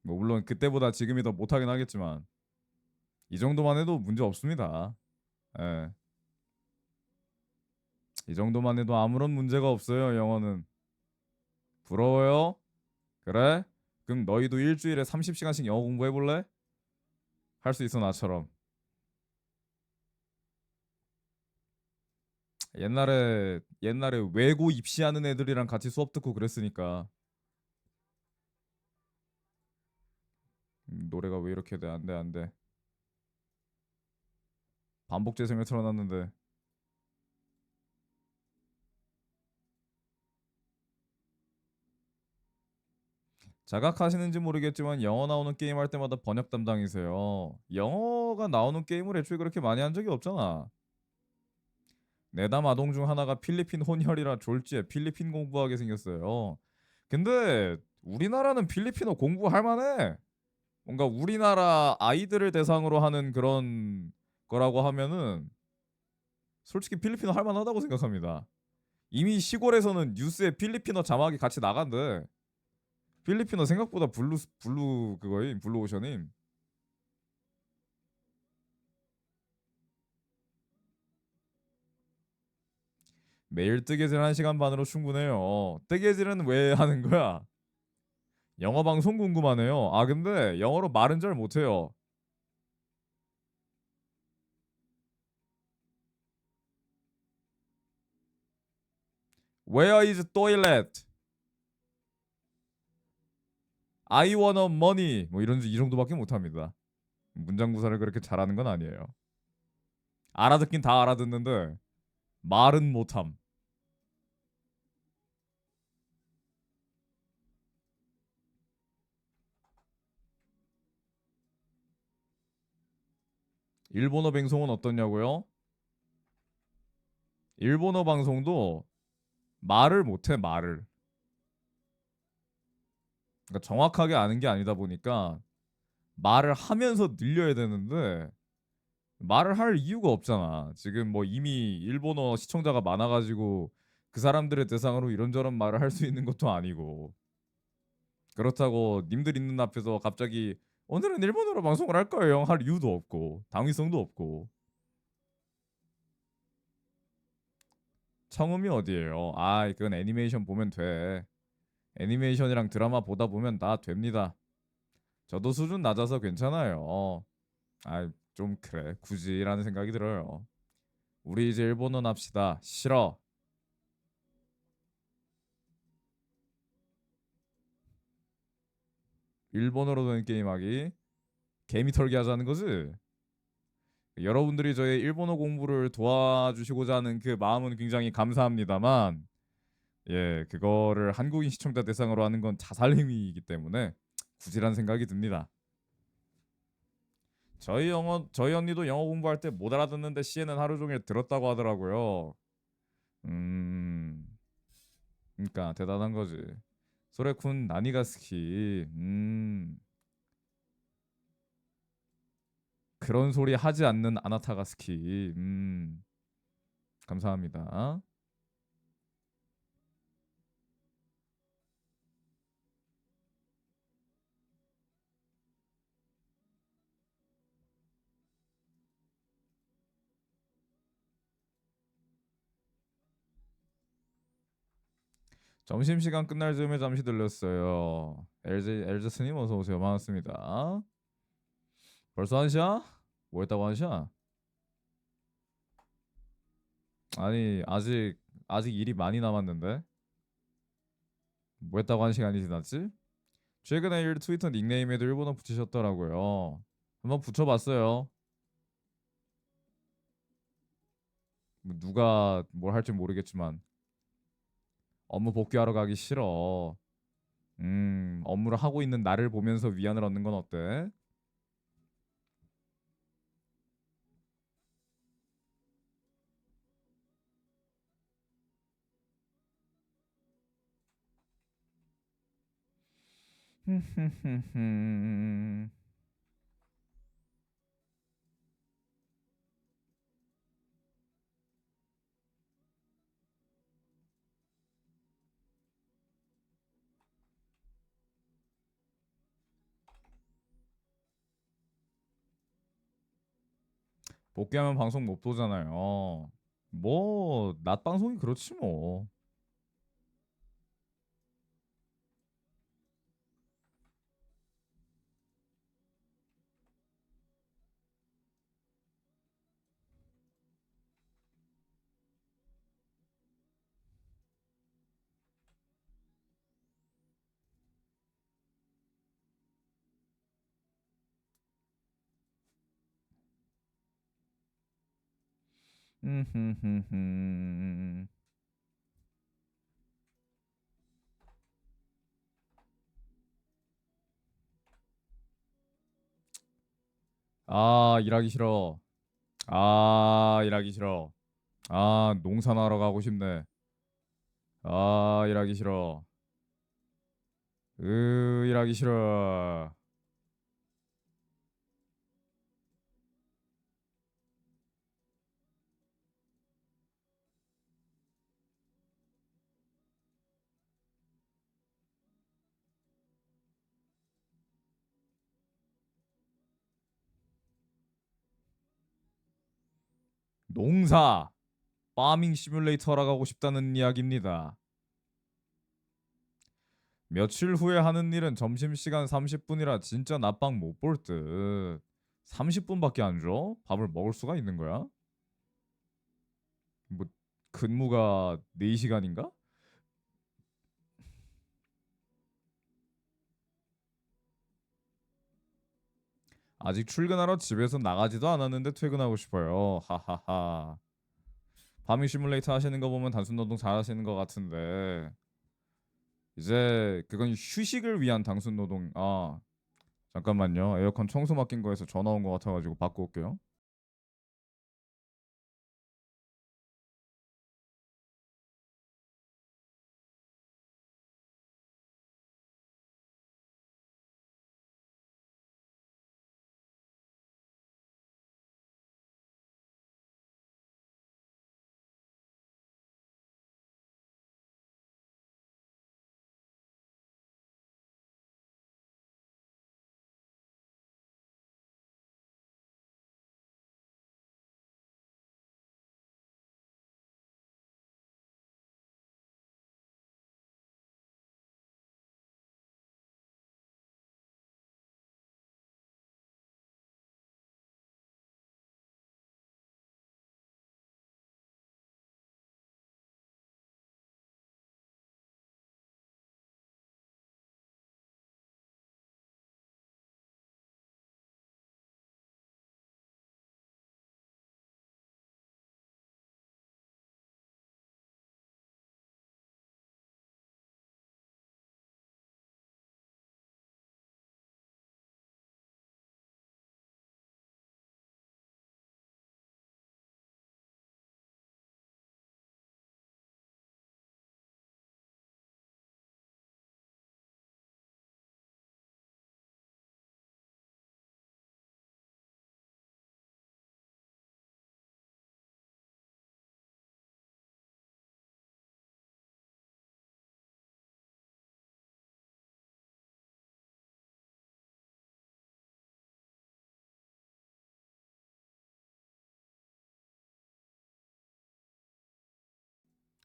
뭐 물론 그때보다 지금이 더 못하긴 하겠지만 이 정도만 해도 문제 없습니다. 예. 이 정도만 해도 아무런 문제가 없어요. 영어는. 부러워요? 그래? 그럼 너희도 일주일에 30시간씩 영어 공부해 볼래? 할 수 있어 나처럼. 옛날에 외고 입시하는 애들이랑 같이 수업 듣고 그랬으니까. 노래가 왜 이렇게 돼? 안 돼, 안 돼. 반복 재생을 틀어놨는데. 자각하시는지 모르겠지만 영어 나오는 게임 할 때마다 번역 담당이세요. 영어가 나오는 게임을 애초에 그렇게 많이 한 적이 없잖아. 내담 아동 중 하나가 필리핀 혼혈이라 졸지에 필리핀 공부하게 생겼어요. 근데 우리나라는 필리핀어 공부할 만해. 뭔가 우리나라 아이들을 대상으로 하는 그런 거라고 하면은 솔직히 필리핀어 할 만하다고 생각합니다. 이미 시골에서는 뉴스에 필리핀어 자막이 같이 나간대. 필리핀어 생각보다 블루 그거임 블루 오션임. 매일 뜨개질 1시간 반으로 충분해요. 뜨개질은 왜 하는 거야? 영어 방송 궁금하네요. 아 근데 영어로 말은 잘 못해요. Where is toilet? I wanna money. 뭐 이런 이 정도밖에 못합니다. 문장 구사를 그렇게 잘하는 건 아니에요. 알아듣긴 다 알아듣는데 말은 못함. 일본어 방송은 어떻냐고요? 일본어 방송도 말을 못해 말을. 그러니까 정확하게 아는 게 아니다 보니까 말을 하면서 늘려야 되는데 말을 할 이유가 없잖아. 지금 뭐 이미 일본어 시청자가 많아가지고 그 사람들의 대상으로 이런저런 말을 할 수 있는 것도 아니고 그렇다고 님들 있는 앞에서 갑자기 오늘은 일본어로 방송을 할 거예요 할 이유도 없고 당위성도 없고. 청음이 어디예요? 아 이건 애니메이션 보면 돼. 애니메이션이랑 드라마 보다 보면 다 됩니다. 저도 수준 낮아서 괜찮아요. 아 좀 그래 굳이라는 생각이 들어요. 우리 이제 일본어 납시다. 싫어. 일본어로 된 게임하기. 개미 털기 하자는 거지. 여러분들이 저의 일본어 공부를 도와주시고자 하는 그 마음은 굉장히 감사합니다만 예 그거를 한국인 시청자 대상으로 하는 건 자살 행위이기 때문에 굳이란 생각이 듭니다. 저희 언니도 영어 공부할 때 못 알아듣는데 CNN 하루 종일 들었다고 하더라고요. 음 그러니까 대단한 거지. 소레쿤 나니가스키 그런 소리 하지 않는 아나타가스키 감사합니다. 점심시간 끝날 즈음에 잠시 들렸어요. 엘제스님 어서 오세요. 반갑습니다. 벌써 1시야? 뭐 했다고 1시야? 아니 아직 일이 많이 남았는데 뭐 했다고 1시간이 지났지? 최근에 일 트위터 닉네임에도 일본어 붙이셨더라고요. 한번 붙여봤어요. 뭐 누가 뭘 할지 모르겠지만 업무 복귀하러 가기 싫어. 업무를 하고 있는 나를 보면서 위안을 얻는 건 어때? 복귀하면 방송 못 보잖아요. 뭐, 낮 방송이 그렇지 뭐. 아, 일하기 싫어. 아, 일하기 싫어. 아, 농사나 하러 가고 싶네. 아, 일하기 싫어. 일하기 싫어. 농사. 파밍 시뮬레이터 하러 가고 싶다는 이야기입니다. 며칠 후에 하는 일은 점심시간 30분이라 진짜 낮방 못 볼 듯. 30분밖에 안 줘? 밥을 먹을 수가 있는 거야? 뭐 근무가 4시간인가? 아직 출근하러 집에서 나가지도 않았는데 퇴근하고 싶어요. 하하하. 파밍 시뮬레이터 하시는 거 보면 단순 노동 잘 하시는 것 같은데 이제 그건 휴식을 위한 단순 노동. 아, 잠깐만요. 에어컨 청소 맡긴 거에서 전화 온 거 같아가지고 바꿔 올게요.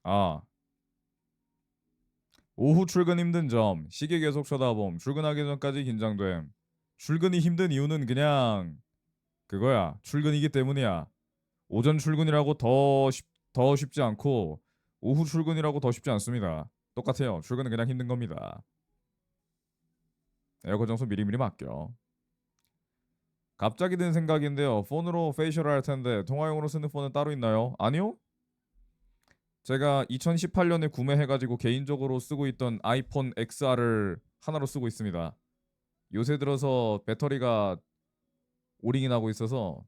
아, 오후 출근 힘든 점. 시계 계속 쳐다봄. 출근하기 전까지 긴장됨. 출근이 힘든 이유는 그냥 그거야. 출근이기 때문이야. 오전 출근이라고 더 쉽지 않고 오후 출근이라고 더 쉽지 않습니다. 똑같아요. 출근은 그냥 힘든 겁니다. 에어컨 청소 미리미리 맡겨. 갑자기 든 생각인데요. 폰으로 페이셜을 할 텐데 통화용으로 쓰는 폰은 따로 있나요? 아니요? 제가 2018년에 구매해가지고 개인적으로 쓰고 있던 아이폰 XR을 하나로 쓰고 있습니다. 요새 들어서 배터리가 오링이 나고 있어서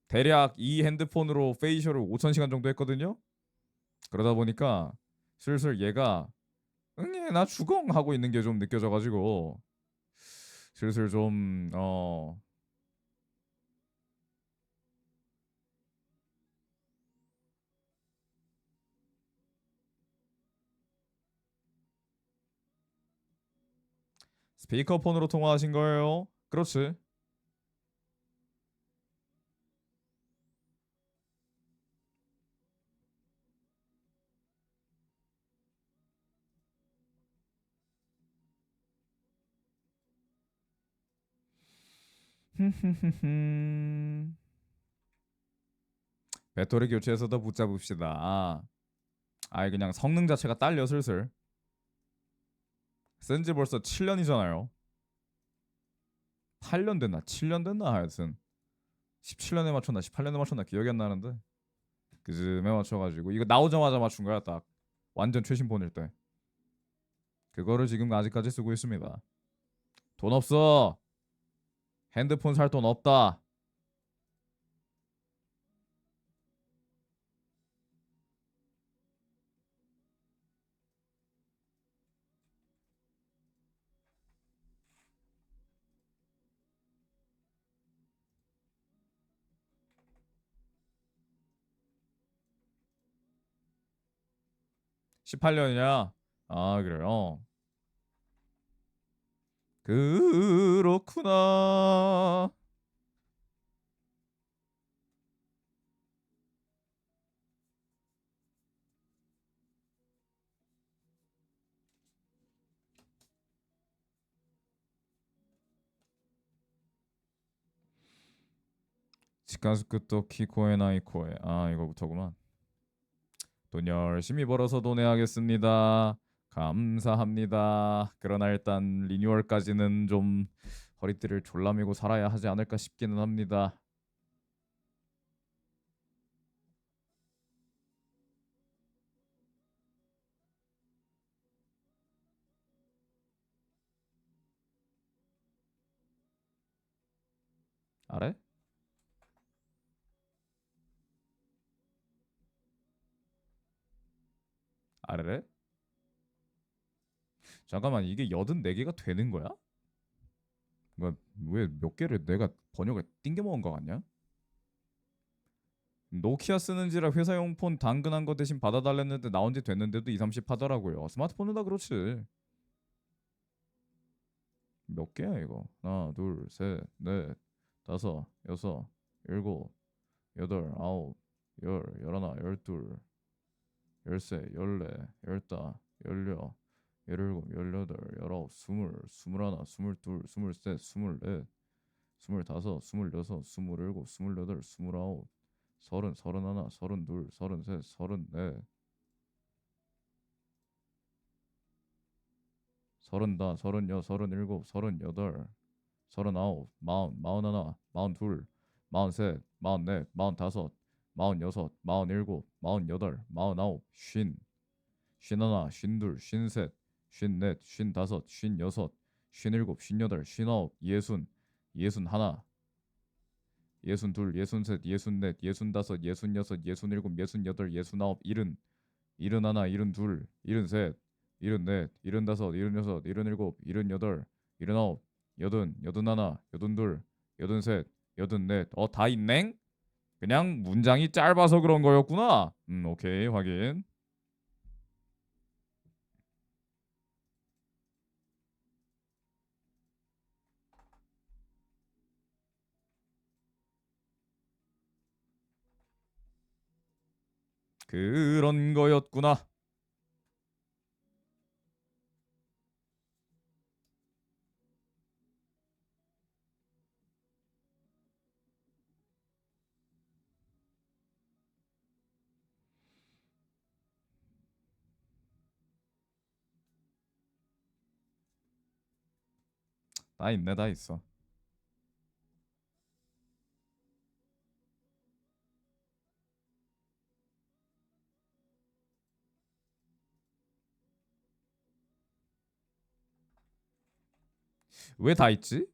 대략 이 핸드폰으로 페이셜을 5,000시간 정도 했거든요. 그러다 보니까 슬슬 얘가 응애 나 주공 하고 있는 게 좀 느껴져가지고 슬슬 좀 스피커폰으로 통화하신 거예요? 그렇지. 배터리 교체해서 더 붙잡읍시다. 아예 그냥 성능 자체가 딸려 슬슬. 센지 벌써 7년이잖아요. 8년 됐나? 7년 됐나 하여튼 17년에 맞췄나 18년에 맞췄나 기억이 안 나는데 그즈음에 맞춰가지고 이거 나오자마자 맞춘 거야 딱 완전 최신폰일 때. 그거를 지금 아직까지 쓰고 있습니다. 돈 없어. 핸드폰 살 돈 없다. 18년이냐? 아 그래요. 그렇구나. 치카스쿠토 키코에 나이코에 이거부터구만. 돈 열심히 벌어서 돈 내야겠습니다. 감사합니다. 그러나 일단 리뉴얼까지는 좀 허리띠를 졸라매고 살아야 하지 않을까 싶기는 합니다. 아래? 아래래? 잠깐만 이게 84개가 되는 거야? 왜 몇 개를 내가 번역을 띵겨 먹은 거 같냐? 노키아 쓰는지라 회사용 폰 당근한 거 대신 받아달랬는데 나온 지 됐는데도 2, 30 하더라고요. 스마트폰은 다 그렇지. 몇 개야 이거? 하나, 둘, 셋, 넷, 다섯, 여섯, 일곱, 여덟, 아홉, 열, 열하나, 열둘, 열세, 열네, 열다, 열여, 열일곱, 열여덟, 열아홉, 스물, 스물하나, 스물둘, 스물셋, 스물넷, 스물다섯, 스물여섯, 스물일곱, 스물여덟, 스물아홉, 서른, 서른하나, 서른둘, 서른셋, 서른넷, 서른다, 서른여, 서른일곱, 서른여덟, 서른아홉, 마흔, 마흔하나, 마흔둘, 마흔셋, 마흔넷, 마흔다섯, 마흔여섯, 마흔일곱, 마흔여덟, 마흔아홉, 쉰, 쉰하나, 쉰둘, 쉰셋, 쉰넷, 쉰다섯, 쉰여섯, 쉰일곱, 쉰여덟, 쉰아홉, 예순, 예순하나, 예순둘, 예순셋, 예순넷, 예순다섯, 예순여섯, 예순일곱, 예순여덟, 예순아홉, 일흔, 일흔하나, 일흔둘, 일흔셋, 일흔넷, 일흔다섯, 일흔여섯, 일흔일곱, 일흔여덟, 일흔아홉, 여든, 여든하나, 여든둘, 여든셋, 여든넷. 다 있넹? 그냥 문장이 짧아서 그런 거였구나. 오케이 확인. 그런 거였구나. 다 있네, 다 있어. 왜 다 있지?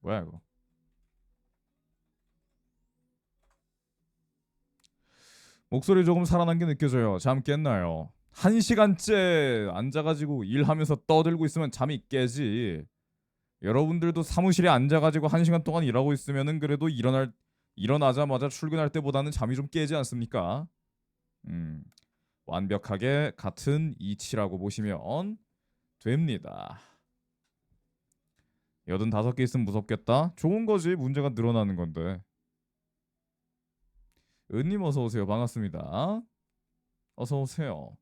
뭐야 이거? 목소리 조금 살아난 게 느껴져요. 잠 깼나요? 1시간째 앉아가지고 일하면서 떠들고 있으면 잠이 깨지. 여러분들도 사무실에 앉아가지고 1시간 동안 일하고 있으면은 그래도 일어나자마자 출근할 때보다는 잠이 좀 깨지 않습니까? 음, 완벽하게 같은 이치라고 보시면 됩니다. 85개 있으면 무섭겠다. 좋은 거지. 문제가 늘어나는 건데. 은님 어서 오세요. 반갑습니다. 어서 오세요.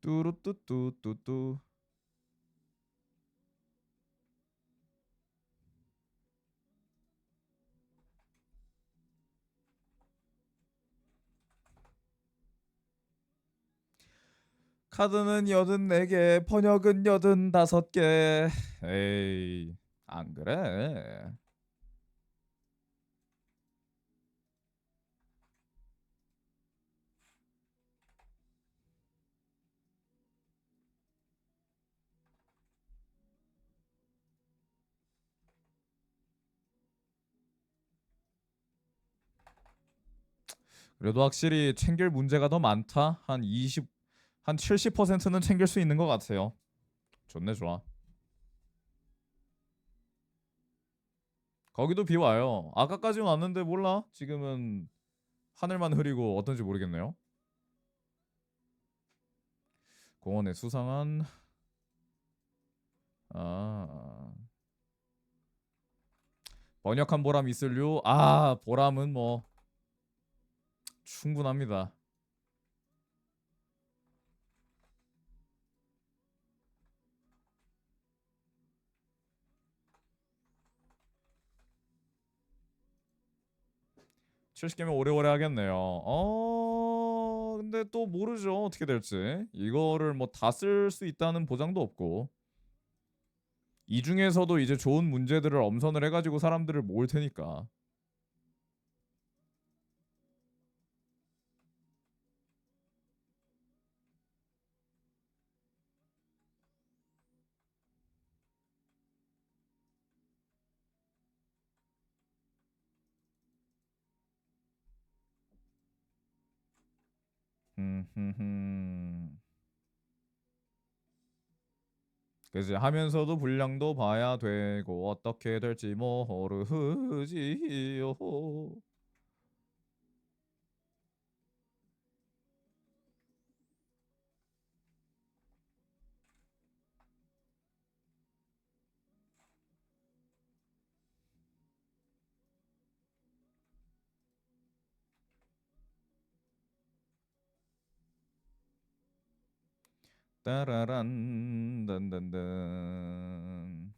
뚜루뚜뚜뚜뚜. 카드는 84개, 번역은 85개. 에이, 안 그래. 그래도 확실히 챙길 문제가 더 많다. 한 70%는 챙길 수 있는 것 같아요. 좋네, 좋아. 거기도 비 와요. 아까까지 왔는데 몰라. 지금은 하늘만 흐리고 어떤지 모르겠네요. 공원에 수상한 아 번역한 보람 있을요. 아 보람은 뭐 충분합니다. 70개면 오래오래 하겠네요. 근데 또 모르죠. 어떻게 될지. 이거를 뭐 다 쓸 수 있다는 보장도 없고. 이 중에서도 이제 좋은 문제들을 엄선을 해가지고 사람들을 모을 테니까. 그지 하면서도 분량도 봐야 되고 어떻게 될지 모르지요. 따라란 단단단.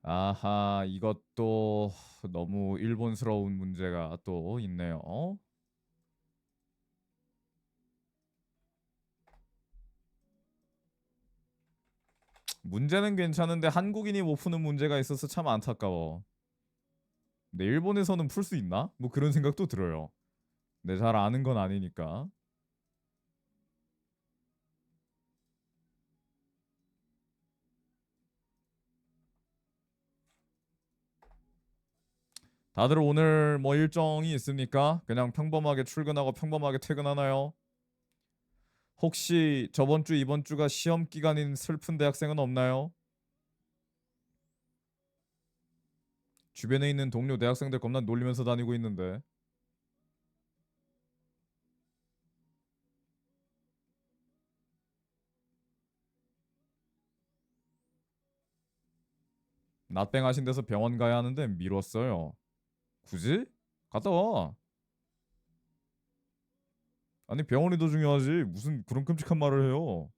아하, 이것도 너무 일본스러운 문제가 또 있네요. 문제는 괜찮은데 한국인이 못 푸는 문제가 있어서 참 안타까워. 근데 일본에서는 풀 수 있나? 뭐 그런 생각도 들어요. 내 잘 아는 건 아니니까. 다들 오늘 뭐 일정이 있습니까? 그냥 평범하게 출근하고 평범하게 퇴근하나요? 혹시 저번 주, 이번 주가 시험 기간인 슬픈 대학생은 없나요? 주변에 있는 동료 대학생들 겁나 놀리면서 다니고 있는데. 낫뱅 하신 데서 병원 가야 하는데 미뤘어요. 굳이? 갔다 와. 아니 병원이 더 중요하지. 무슨 그런 끔찍한 말을 해요.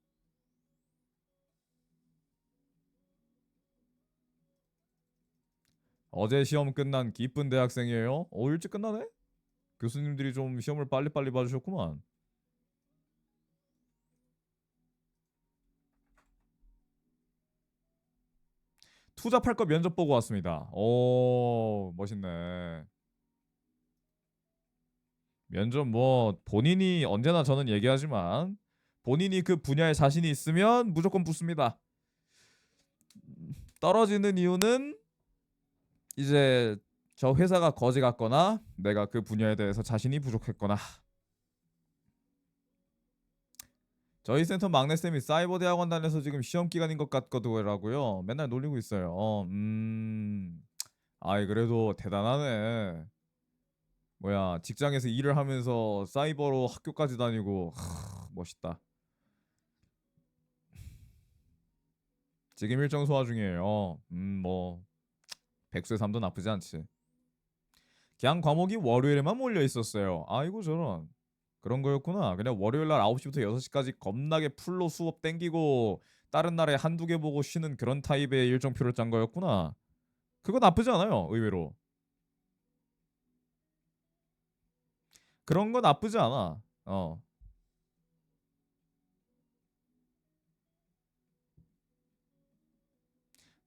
어제 시험 끝난 기쁜 대학생이에요. 일찍 끝나네? 교수님들이 좀 시험을 빨리빨리 봐주셨구만. 투잡할 거 면접 보고 왔습니다. 오, 멋있네. 면접 뭐 본인이 언제나 저는 얘기하지만 본인이 그 분야에 자신이 있으면 무조건 붙습니다. 떨어지는 이유는 이제 저 회사가 거지 같거나 내가 그 분야에 대해서 자신이 부족했거나. 저희 센터 막내쌤이 사이버 대학원 다녀서 지금 시험 기간인 것 같거든요. 맨날 놀리고 있어요. 아이 그래도 대단하네. 뭐야 직장에서 일을 하면서 사이버로 학교까지 다니고 멋있다. 지금 일정 소화 중이에요. 뭐 백수의 삶도 나쁘지 않지. 그냥 과목이 월요일에만 몰려 있었어요. 아이고 저런. 그런 거였구나. 그냥 월요일 날 9시부터 6시까지 겁나게 풀로 수업 땡기고 다른 날에 한두 개 보고 쉬는 그런 타입의 일정표를 짠 거였구나. 그거 나쁘지 않아요. 의외로. 그런 거 나쁘지 않아.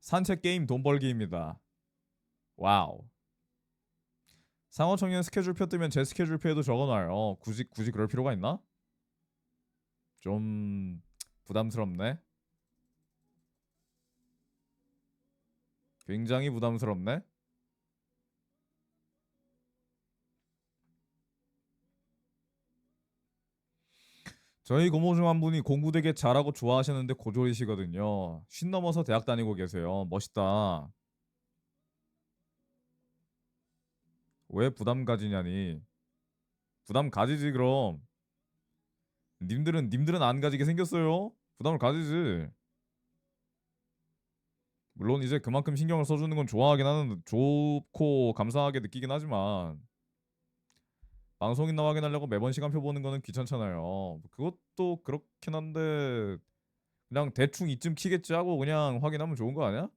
산책 게임 돈 벌기입니다. 와우. 상어 청년 스케줄표 뜨면 제 스케줄표에도 적어놔요. 굳이 그럴 필요가 있나? 좀 부담스럽네. 굉장히 부담스럽네. 저희 고모 중 한 분이 공부 되게 잘하고 좋아하시는데 고졸이시거든요. 쉰 넘어서 대학 다니고 계세요. 멋있다. 왜 부담 가지냐니? 부담 가지지 그럼. 님들은 안 가지게 생겼어요. 부담을 가지지. 물론 이제 그만큼 신경을 써주는 건 좋아하긴 하는 좋고 감사하게 느끼긴 하지만 방송이나 확인하려고 매번 시간표 보는 거는 귀찮잖아요. 그것도 그렇긴 한데 그냥 대충 이쯤 키겠지 하고 그냥 확인하면 좋은 거 아니야?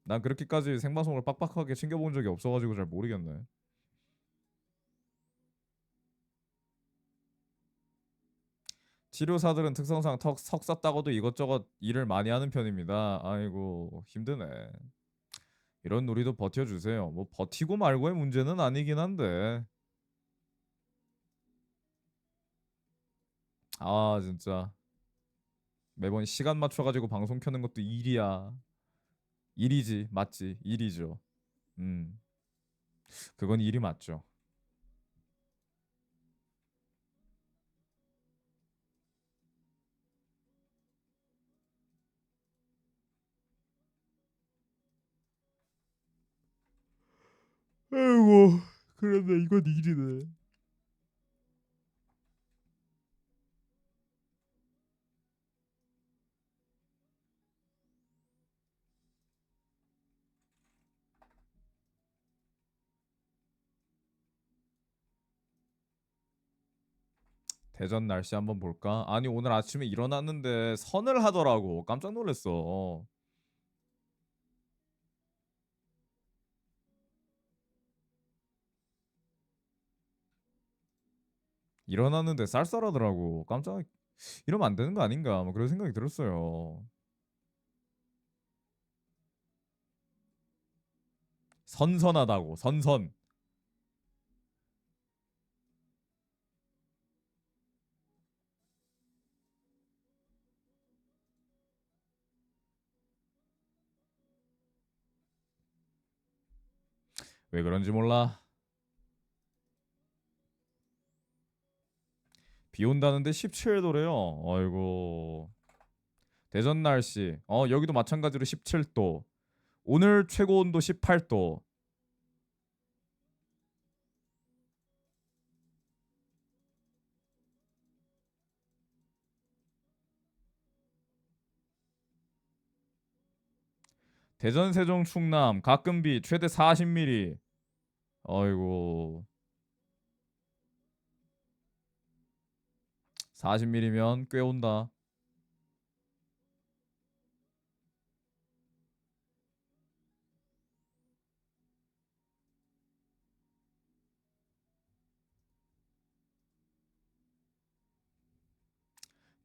난 그렇게까지 생방송을 빡빡하게 챙겨본 적이 없어가지고 잘 모르겠네. 치료사들은 특성상 석사 따고도 이것저것 일을 많이 하는 편입니다. 아이고 힘드네. 이런 놀이도 버텨주세요. 뭐 버티고 말고의 문제는 아니긴 한데 아 진짜 매번 시간 맞춰가지고 방송 켜는 것도 일이야. 일이지 맞지 일이죠. 음 그건 일이 맞죠. 아이고 그런데 이건 일이네. 대전 날씨 한번 볼까? 아니 오늘 아침에 일어났는데 선을 하더라고. 깜짝 놀랐어. 일어났는데 쌀쌀하더라고. 깜짝 이러면 안 되는 거 아닌가? 뭐 그런 생각이 들었어요. 선선하다고. 선선. 왜 그런지 몰라. 비 온다는데 17도래요. 아이고. 대전 날씨. 여기도 마찬가지로 17도. 오늘 최고 온도 18도. 대전, 세종, 충남 가끔 비 최대 40mm. 어이고 40mm면 꽤 온다.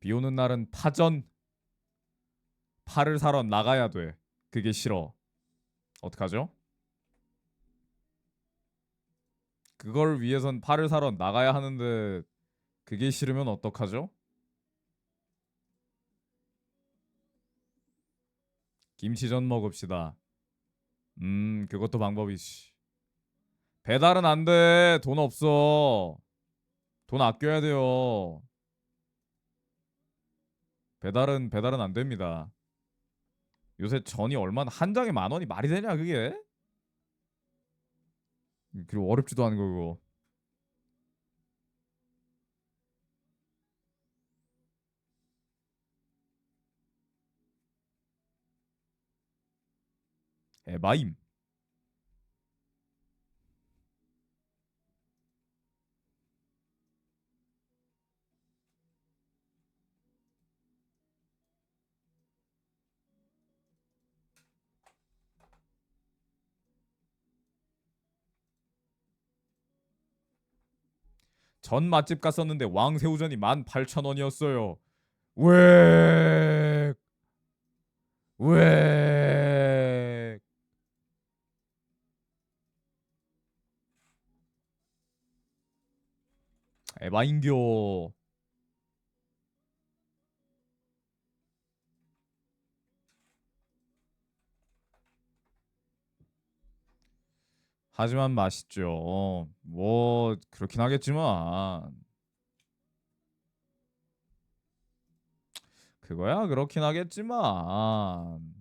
비 오는 날은 파전. 파를 사러 나가야 돼. 그게 싫어. 어떡하죠? 그걸 위해선 파를 사러 나가야 하는데 그게 싫으면 어떡하죠? 김치전 먹읍시다. 그것도 방법이지. 배달은 안 돼. 돈 없어. 돈 아껴야 돼요. 배달은 안 됩니다. 요새 전이 얼마나 한 장에 10,000원이 말이 되냐 그게? 그리고 어렵지도 않은 거고. 에바임. 전 맛집 갔었는데 왕새우전이 18,000원이었어요. 왜? 왜? 에바인교. 하지만 맛있죠. 뭐 그렇긴 하겠지만 그거야 그렇긴 하겠지만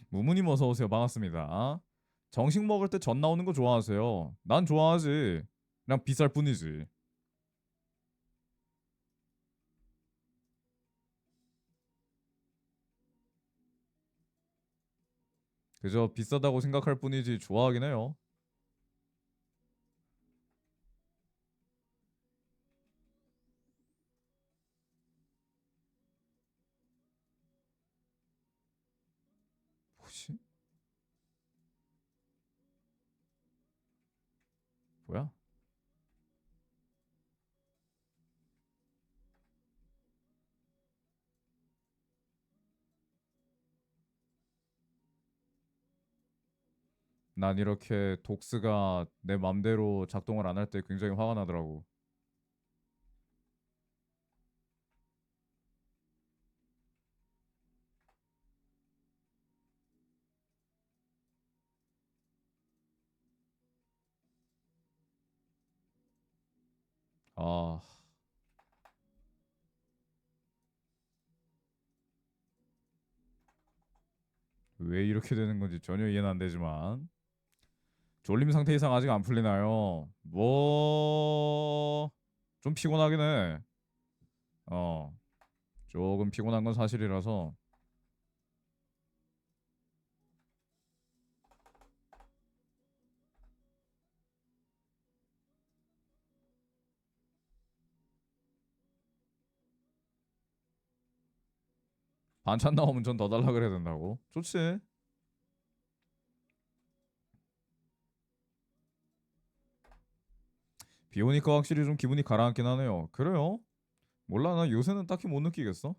무무님 어서 오세요. 반갑습니다. 정식 먹을 때 전 나오는 거 좋아하세요? 난 좋아하지. 그냥 비쌀 뿐이지. 그저 비싸다고 생각할 뿐이지 좋아하긴 해요. 뭐지? 뭐야? 난 이렇게 독스가 내 맘대로 작동을 안 할 때 굉장히 화가 나더라고. 아, 왜 이렇게 되는 건지 전혀 이해는 안 되지만 졸림 상태 이상 아직 안 풀리나요? 뭐... 좀 피곤하긴 해. 어, 조금 피곤한 건 사실이라서 반찬 나오면 전 더 달라 그래야 된다고? 좋지. 비 오니까 확실히 좀 기분이 가라앉긴 하네요. 그래요? 몰라 나 요새는 딱히 못 느끼겠어.